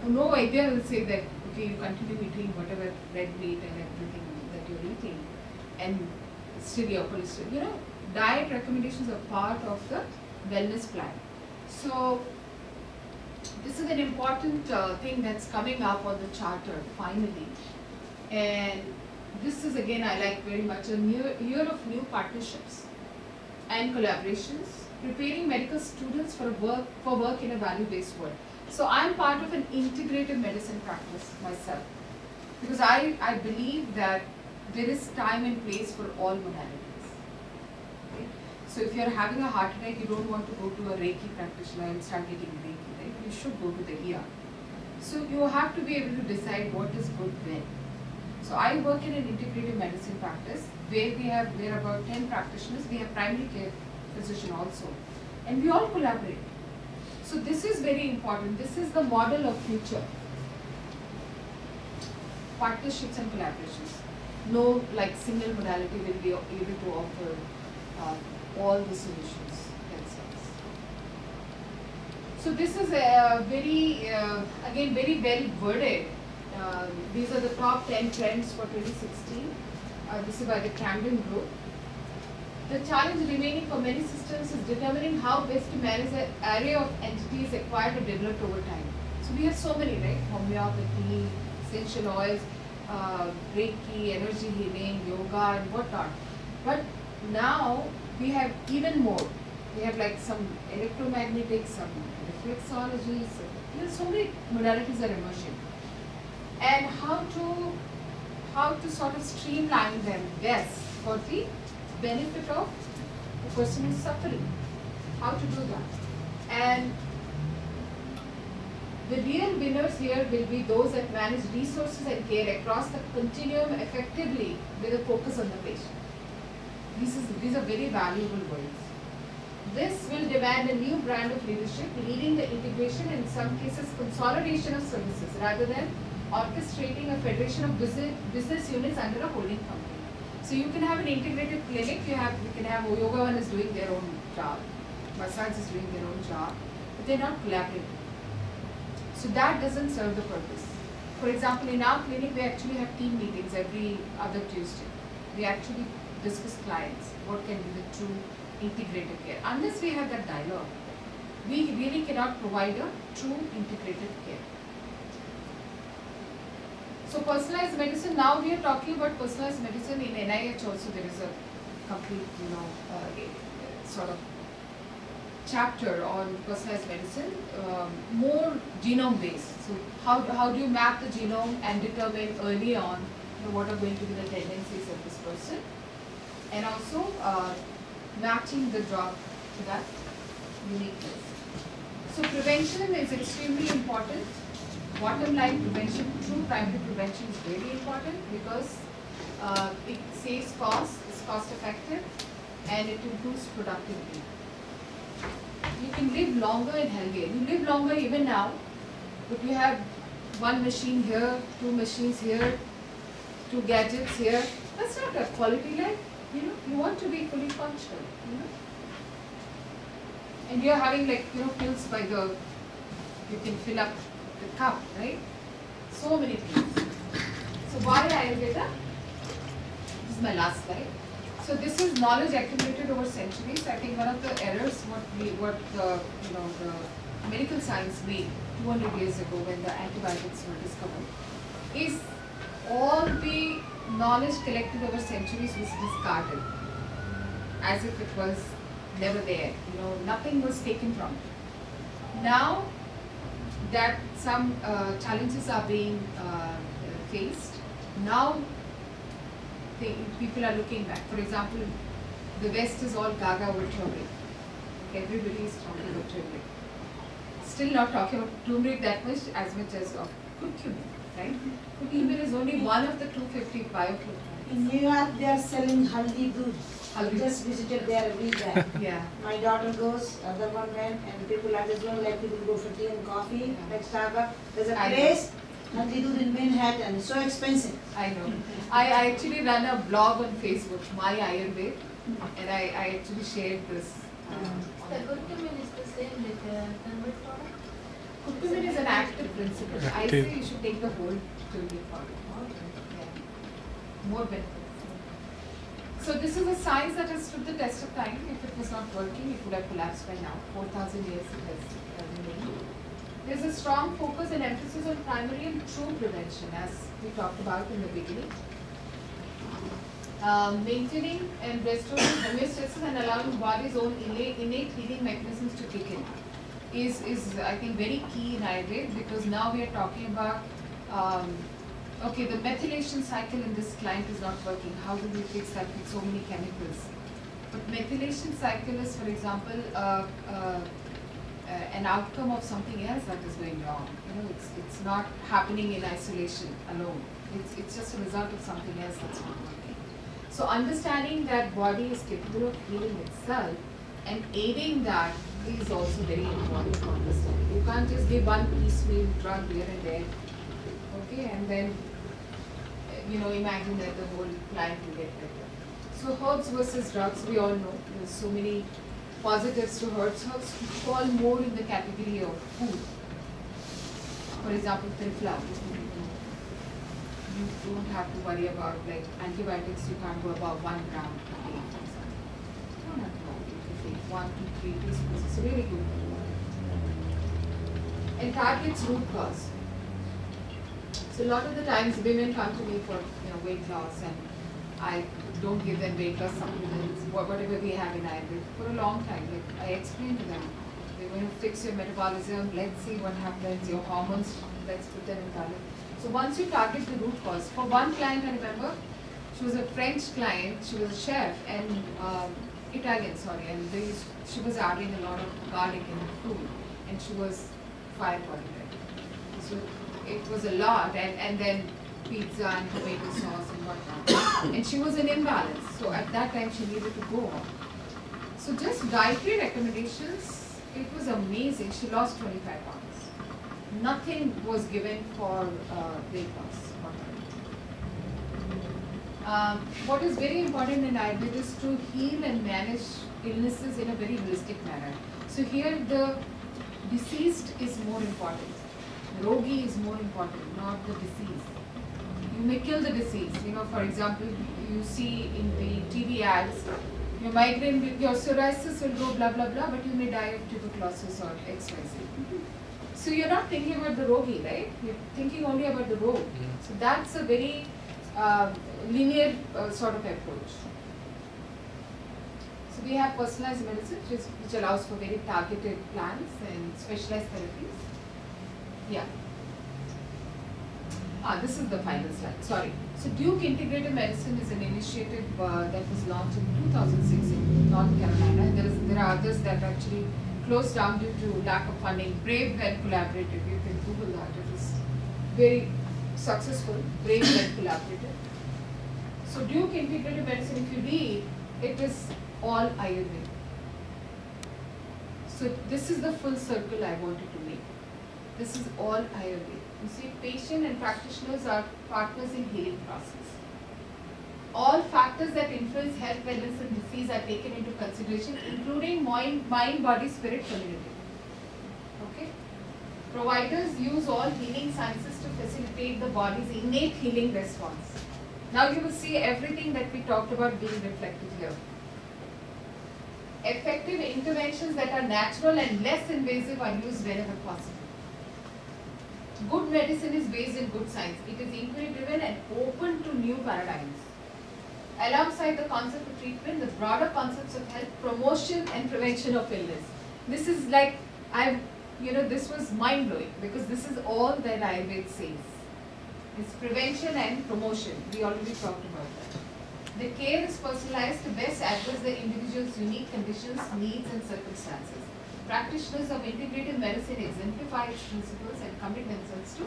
No idea will say that, okay, you continue eating whatever red meat and everything that you're eating, and still your cholesterol. Diet recommendations are part of the wellness plan. So this is an important thing that's coming up on the charter finally, and this is again I like very much a year of new partnerships and collaborations, preparing medical students for work in a value-based world. So I'm part of an integrative medicine practice myself, because I believe that there is time and place for all modalities. Okay? So if you're having a heart attack, you don't want to go to a Reiki practitioner and start getting Reiki, right? You should go to the ER. So you have to be able to decide what is good when. So I work in an integrative medicine practice where we are about 10 practitioners. We have primary care physician also, and we all collaborate. So this is very important. This is the model of future. Partnerships and collaborations. No single modality will be able to offer all the solutions themselves. So this is a very, again, very well worded. These are the top 10 trends for 2016. This is by the Camden Group. The challenge remaining for many systems is determining how best to manage the array of entities acquired or developed over time. So we have so many, right? Homeopathy, essential oils, Reiki, energy healing, yoga, and whatnot. But now we have even more. We have some electromagnetic, some reflexology, so many modalities are emerging. And how to sort of streamline them best for the benefit of the person who's suffering. How to do that. And the real winners here will be those that manage resources and care across the continuum effectively with a focus on the patient. These are very valuable words. This will demand a new brand of leadership, leading the integration and in some cases consolidation of services rather than orchestrating a federation of business units under a holding company. So you can have an integrated clinic, you can have Yoga One is doing their own job, massage is doing their own job, but they're not collaborating. So that doesn't serve the purpose. For example, in our clinic, we actually have team meetings every other Tuesday. We actually discuss clients, what can be the true integrated care. Unless we have that dialogue, we really cannot provide a true integrated care. So personalized medicine, now we are talking about personalized medicine in NIH also. There is a complete, sort of chapter on personalized medicine, more genome based. So how do you map the genome and determine early on what are going to be the tendencies of this person, and also matching the drug to that uniqueness. So prevention is extremely important. Bottom line, prevention, true primary prevention is very important because it saves costs, is cost effective, and it improves productivity. You can live longer and healthier. You live longer even now, but you have one machine here, two machines here, two gadgets here. That's not a quality life. You want to be fully functional. And you're having pills by the, you can fill up the cup, right? So many things. So why Ayurveda? This is my last slide. So this is knowledge accumulated over centuries. I think one of the errors what the medical science made 200 years ago when the antibiotics were discovered is all the knowledge collected over centuries was discarded as if it was never there. Nothing was taken from it. Now that some challenges are being faced, now people are looking back. For example, the West is all gaga over turmeric. everybody is talking about turmeric. Still not talking about turmeric that much as of curcumin, right? Curcumin is only one of the 250 bioflavonoids. In New York, they are selling haldi doodh. I Haldi. just visited there a week back. Yeah. My daughter goes, other one went, and people are just going like people go for tea and coffee, Yeah. like Starbucks. There's a I know. place, haldi doodh in Manhattan. It's so expensive. I know. I actually run a blog on Facebook, My Ayurved, and I actually shared this. The curcumin is the same with turmeric powder? Curcumin is an active principle. I say you should take the whole turmeric powder. Yeah. More benefits. So this is a science that has stood the test of time. If it was not working, it would have collapsed by now. 4,000 years it has remained. There's a strong focus and emphasis on primary and true prevention, as we talked about in the beginning. Maintaining and restoring homeostasis and allowing the body's own innate healing mechanisms to kick in is I think very key in Ayurveda, because now we are talking about okay, the methylation cycle in this client is not working. How do we fix that with so many chemicals? But methylation cycle is, for example, an outcome of something else that is going wrong. You know, it's not happening in isolation alone. It's just a result of something else that's not working. So understanding that body is capable of healing itself and aiding that is also very important to understand. You can't just give one piecemeal drug here and there, okay, and then you know, imagine that the whole plant will get better. So herbs versus drugs, we all know there's so many positives to herbs. Herbs fall more in the category of food. For example, trifla. You don't have to worry about like antibiotics. You can't go above 1 gram per day. You don't have to worry. If you take 1 to 3 teaspoons, it's really good. And targets root cause. So a lot of the times women come to me for weight loss, and I don't give them weight loss supplements, whatever we have in Ayurveda, for a long time. Like I explain to them, we're going to fix your metabolism, let's see what happens, your hormones, let's put them in balance. So once you target the root cause, for one client I remember, she was a French client, she was a chef, and Italian, sorry, and she was adding a lot of garlic in her food, and she was fire-body, right? So it was a lot, and then pizza and tomato sauce and whatnot. And she was in imbalance, so at that time she needed to go on. So just dietary recommendations, it was amazing. She lost 25 pounds. Nothing was given for weight loss. What is very important in Ayurveda is to heal and manage illnesses in a very holistic manner. So here the deceased is more important. Rogi is more important, not the disease. You may kill the disease. You know, for example, you see in the TV ads, your migraine, your psoriasis will go blah blah blah, but you may die of tuberculosis or XYZ. So you're not thinking about the rogi, right? You're thinking only about the road. So that's a very linear sort of approach. So we have personalized medicine, which allows for very targeted plans and specialized therapies. Yeah. This is the final slide. Sorry. So Duke Integrative Medicine is an initiative that was launched in 2006 in North Carolina. And there are others that actually closed down due to lack of funding. Brave and Collaborative. You can Google that. It is very successful. Brave and Collaborative. So Duke Integrative Medicine, if you read, it is all Ayurveda. So this is the full circle I wanted to make. This is all Ayurveda. You see, patient and practitioners are partners in healing process. All factors that influence health, wellness and disease are taken into consideration, including mind, body, spirit, community. Okay? Providers use all healing sciences to facilitate the body's innate healing response. Now you will see everything that we talked about being reflected here. Effective interventions that are natural and less invasive are used wherever possible. Good medicine is based in good science. It is inquiry driven and open to new paradigms. Alongside the concept of treatment, the broader concepts of health, promotion and prevention of illness. This is like, this was mind blowing, because this is all that Ayurveda says. It's prevention and promotion. We already talked about that. The care is personalized to best address the individual's unique conditions, needs, and circumstances. Practitioners of integrative medicine exemplify its principles and commit themselves to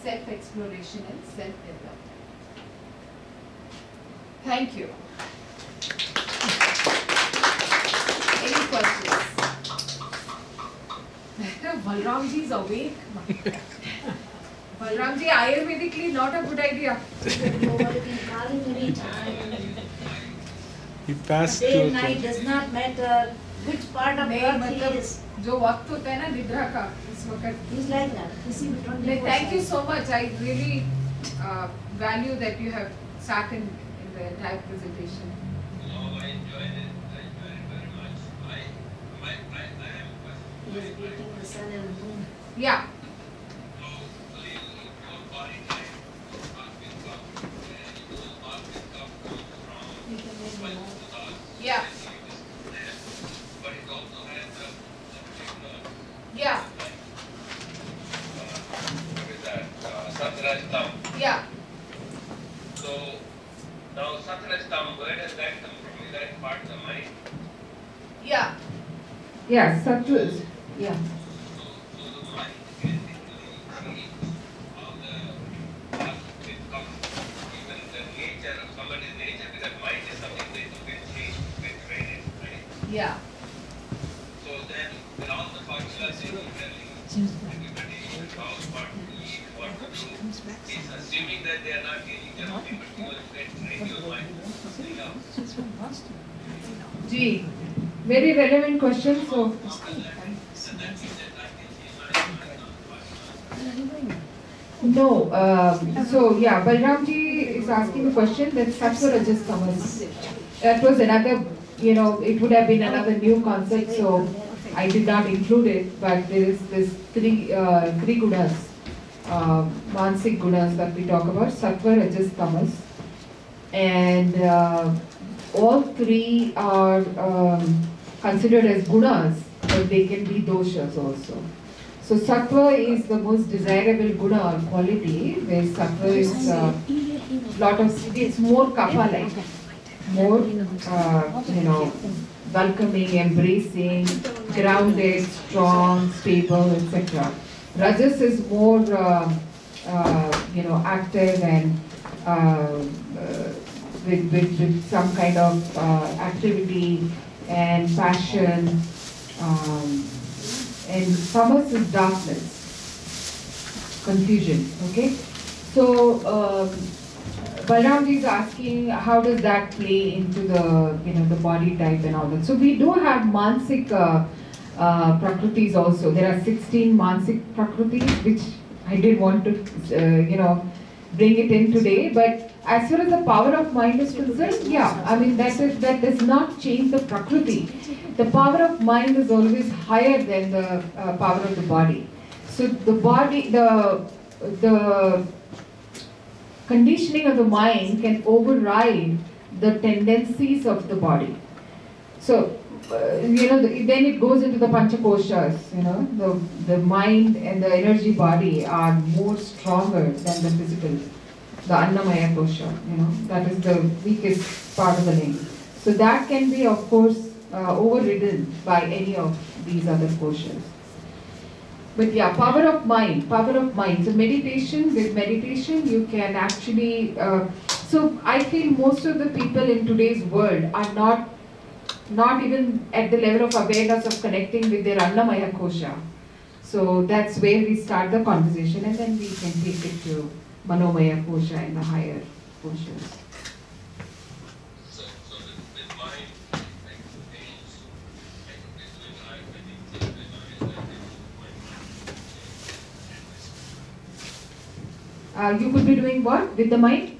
self-exploration and self-development. Thank you. Any questions? Balramji is awake. Balramji, Ayurvedically not a good idea. He passed Day to and night does not matter which part of नहीं earth he मतलब is. जो वक्त होता है ना निद्रा का इस वक्त He's like that. किसी भी 24 thank you so much. I really value that you have sat in the entire presentation. No, I enjoyed it. I enjoyed it very much. I am He is beating the sun and moon. Yeah. so your body type, your heart will come, and your heart will come comes from You can make me more. Yeah. But it also has the particular Yeah. what is that? Satraj thumb. Yeah. So now Satraj thumb, where does that come from? Is that part of the mind? Yeah. Yeah. Sattvas. Yeah. So the mind basically sees how the past will come, even the nature of somebody's nature, because mind is something that you can change with training, right? Yeah. So then, with all the formulas in everybody knows what to eat, what to do, it's assuming that they are not getting everything, but you will get train your mind to do something else. Gee, very relevant question. So. No, so yeah, Balramji is asking the question that Sattva Rajas Tamas. That was another, it would have been another new concept, so I did not include it, but there is this three gunas, Mansik gunas that we talk about, Sattva, Rajas, Tamas. And all three are considered as gunas, but they can be doshas also. So sattva is the most desirable guna or quality, where sattva is it's more kapha-like, more welcoming, embracing, grounded, strong, stable, etc. Rajas is more active and with some kind of activity and passion. And tamas is darkness, confusion, okay? So, Balramji is asking how does that play into the, the body type and all that. So we do have Mansik Prakritis also. There are 16 Mansik Prakritis, which I did want to, bring it in today. But as far as the power of mind is concerned, yeah, I mean that does not change the Prakriti. The power of mind is always higher than the power of the body. So the body, the conditioning of the mind can override the tendencies of the body. So, then it goes into the Panchakoshas, the mind and the energy body are more stronger than the physical, the Annamaya Kosha, that is the weakest part of the limb. So that can be, of course, overridden by any of these other koshas. But yeah, power of mind. So with meditation you can actually, so I feel most of the people in today's world are not even at the level of awareness of connecting with their Annamaya Kosha. So that's where we start the conversation, and then we can take it to Manomaya Kosha and the higher koshas. So with mind, like age, like with Ayurvedic thing, You could be doing what with the mind?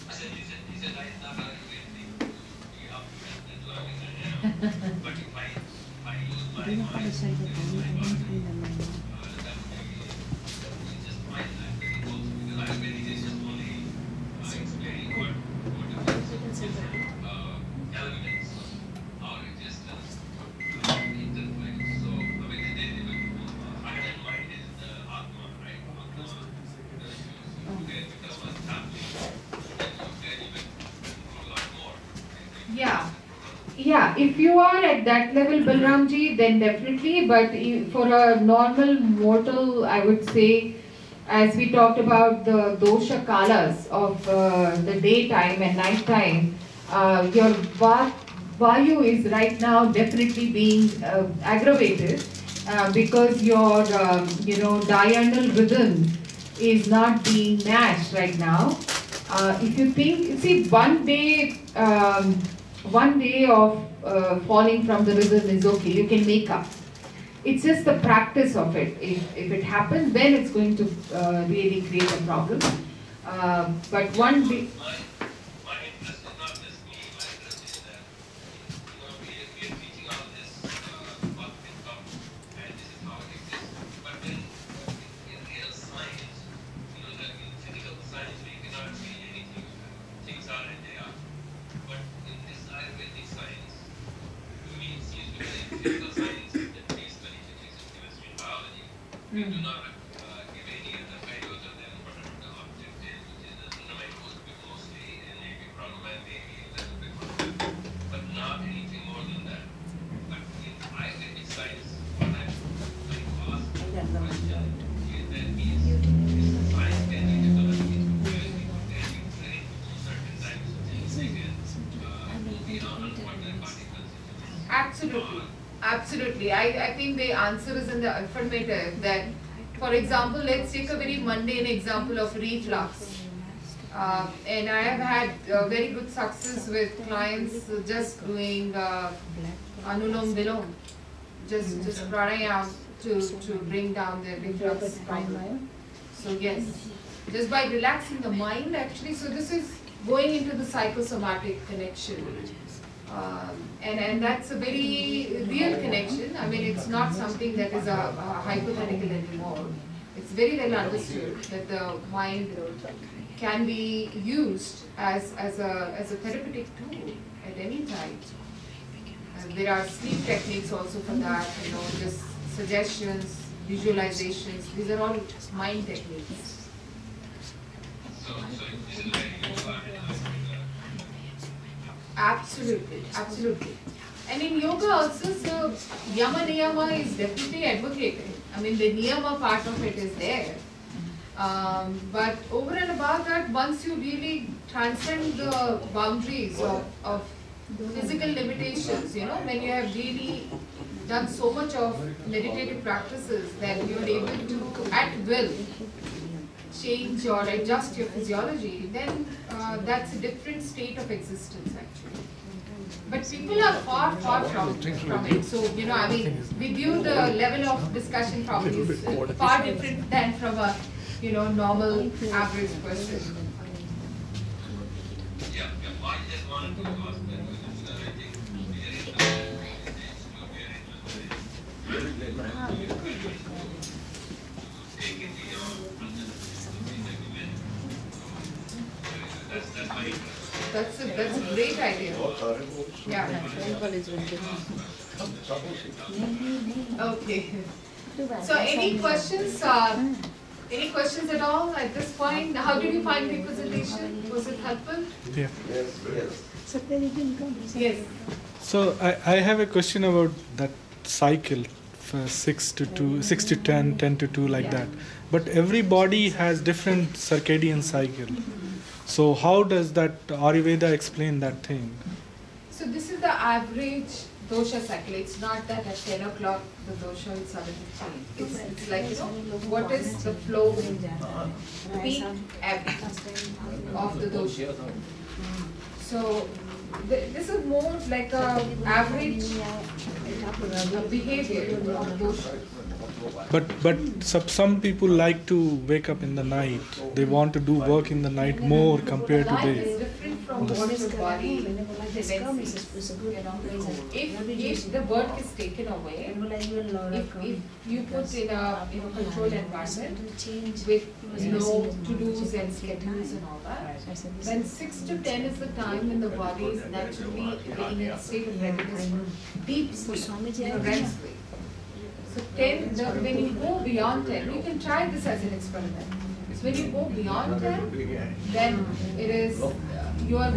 I said, he said, I am not Ayurvedic, but if I use my mind, that would be just mind Ayurvedic also, because Ayurvedic is just only explaining what different elements, or it just interplays. So, I mean, heart and mind is the Atma, right? Atma, because what's happening, then you can even do a lot more. Yeah, if you are at that level, Balramji, then definitely. But for a normal mortal, I would say, as we talked about the dosha kalas of the daytime and nighttime, your vayu is right now definitely being aggravated because your diurnal rhythm is not being matched right now. If you think, see, one day of falling from the rhythm is okay, you can make up. It's just the practice of it. If it happens, then it's going to really create a problem. But one day. My interest is not just me, my interest is that, we are teaching all this, what will come, and this is how it exists. But then, in real science, like in physical science, we cannot see anything. Things are and they are. But in this Ayurvedic science, to me, it seems to be like physical science, that basically physics, chemistry, biology, we do not give any other value other than whatever the object is, which is the mostly, and maybe problem, maybe a little bit more, but not anything more than that. But in Ayurvedic science, what I ask the question is that means science can be developed into very trained to certain types of things, they can move beyond unfortunate particles. Absolutely. Absolutely. I think the answer is in the affirmative that, for example, let's take a very mundane example of reflux. And I have had very good success with clients just doing anulom vilom, just pranayam to bring down their reflux problem. So yes, just by relaxing the mind actually, so this is going into the psychosomatic connection. And that's a very real connection. I mean, it's not something that is a hypothetical anymore. It's very well understood that the mind can be used as a therapeutic tool at any time. There are sleep techniques also for that, just suggestions, visualizations. These are all mind techniques. So this is very useful. Absolutely, absolutely. And in yoga also, so yama niyama is definitely advocated. I mean, the niyama part of it is there. But over and above that, once you really transcend the boundaries of physical limitations, when you have really done so much of meditative practices that you are able to, at will, change or adjust your physiology, then that's a different state of existence actually. But people are far from it. So, I mean, with you the level of discussion probably is far different than from a, normal average person. Yeah, I just wanted to ask that because I think we are interested take it that's my interest. That's a great idea. Yeah. Okay. So any questions? Any questions at all at this point? How did you find the presentation? Was it helpful? Yeah. Yes. So I have a question about that cycle, 6 to 2, 6 to 10, 10 to 2, like that. But every body has different circadian cycle. So how does that Ayurveda explain that thing? So this is the average dosha cycle. It's not that at 10 o'clock the dosha will suddenly change. It's like, what is the flow, peak average of the dosha. So this is more like a average behavior of dosha. But some people like to wake up in the night. They want to do work in the night more compared to Life is day. different from what your body evinces. If the work is taken away, if you put in a controlled environment with no to-dos and schedules and all that, then 6 to 10 is the time when the body is naturally in a state of readiness for deep sleep, REM sleep. So 10, when you go beyond 10, you can try this as an experiment. So when you go beyond 10, then it is you're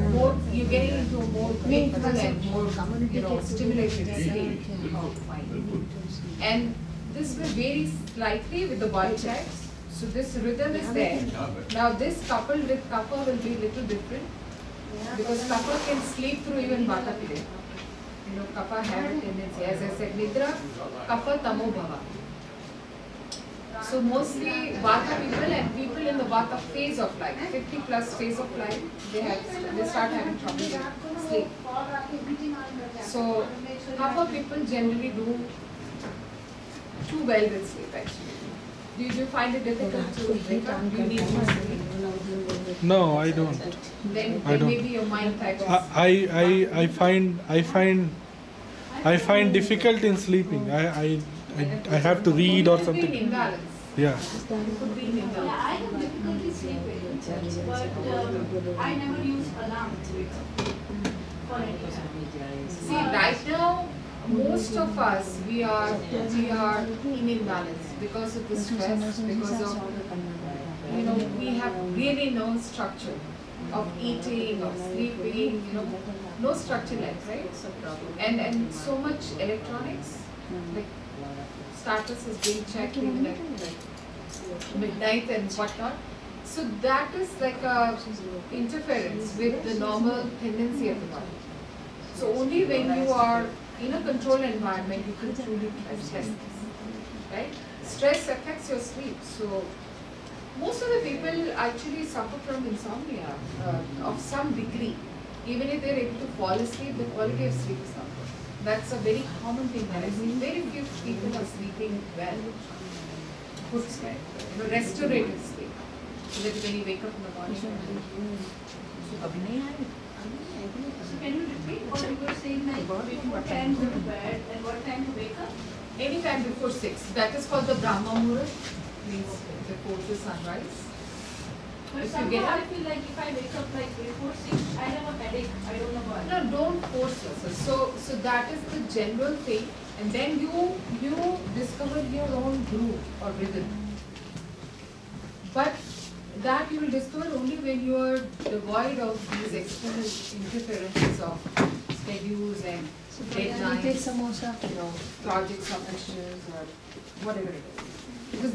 getting into a more wakeful and more stimulated state of mind. And this will vary slightly with the body types. So this rhythm is there. Now this coupled with kapha will be a little different because kapha can sleep through even vata pide. Kapha have a tendency, as I said, nidra, kapha, tamo, bhava. So mostly vata people and people in the vata phase of life, 50 plus phase of life, they start having trouble with sleep. So kapha people generally do too well with sleep actually. Do you find it difficult to wake up? Do you need more sleep? No, I don't. Then I don't. maybe your mind type is... I find difficult in sleeping. I have to read or It could be something. in imbalance. Yeah. It could be in Yeah, imbalance. I have difficulty sleeping, but I never use alarm to wake up for any reason. See, right now, most of us, we are in imbalance because of the stress, because of, we have really no structure of eating, of sleeping, no structure left, right? And so much electronics, like status is being checked even at midnight and whatnot. So that is like a interference with the normal tendency of the body. So only when you are in a controlled environment, you can truly stress this, right? Stress affects your sleep. So most of the people actually suffer from insomnia of some degree. Even if they're able to fall asleep, the quality of sleep is not good. That's a very common thing that I see. Very few people are sleeping well. Good sleep, restorative sleep. So that when you wake up in the morning. So can you repeat what you were saying, like before 10 go to bed and what time to wake up? Anytime before 6. That is called the Brahma Muhurat, means before the sunrise. But If you get somehow I up, feel like if I wake up like before 6, I have a headache. I don't know why. no, don't force yourself. So that is the general thing, and then you discover your own groove or rhythm. But that you will discover only when you are devoid of these external interferences of schedules and deadlines, project submissions or whatever it is. Because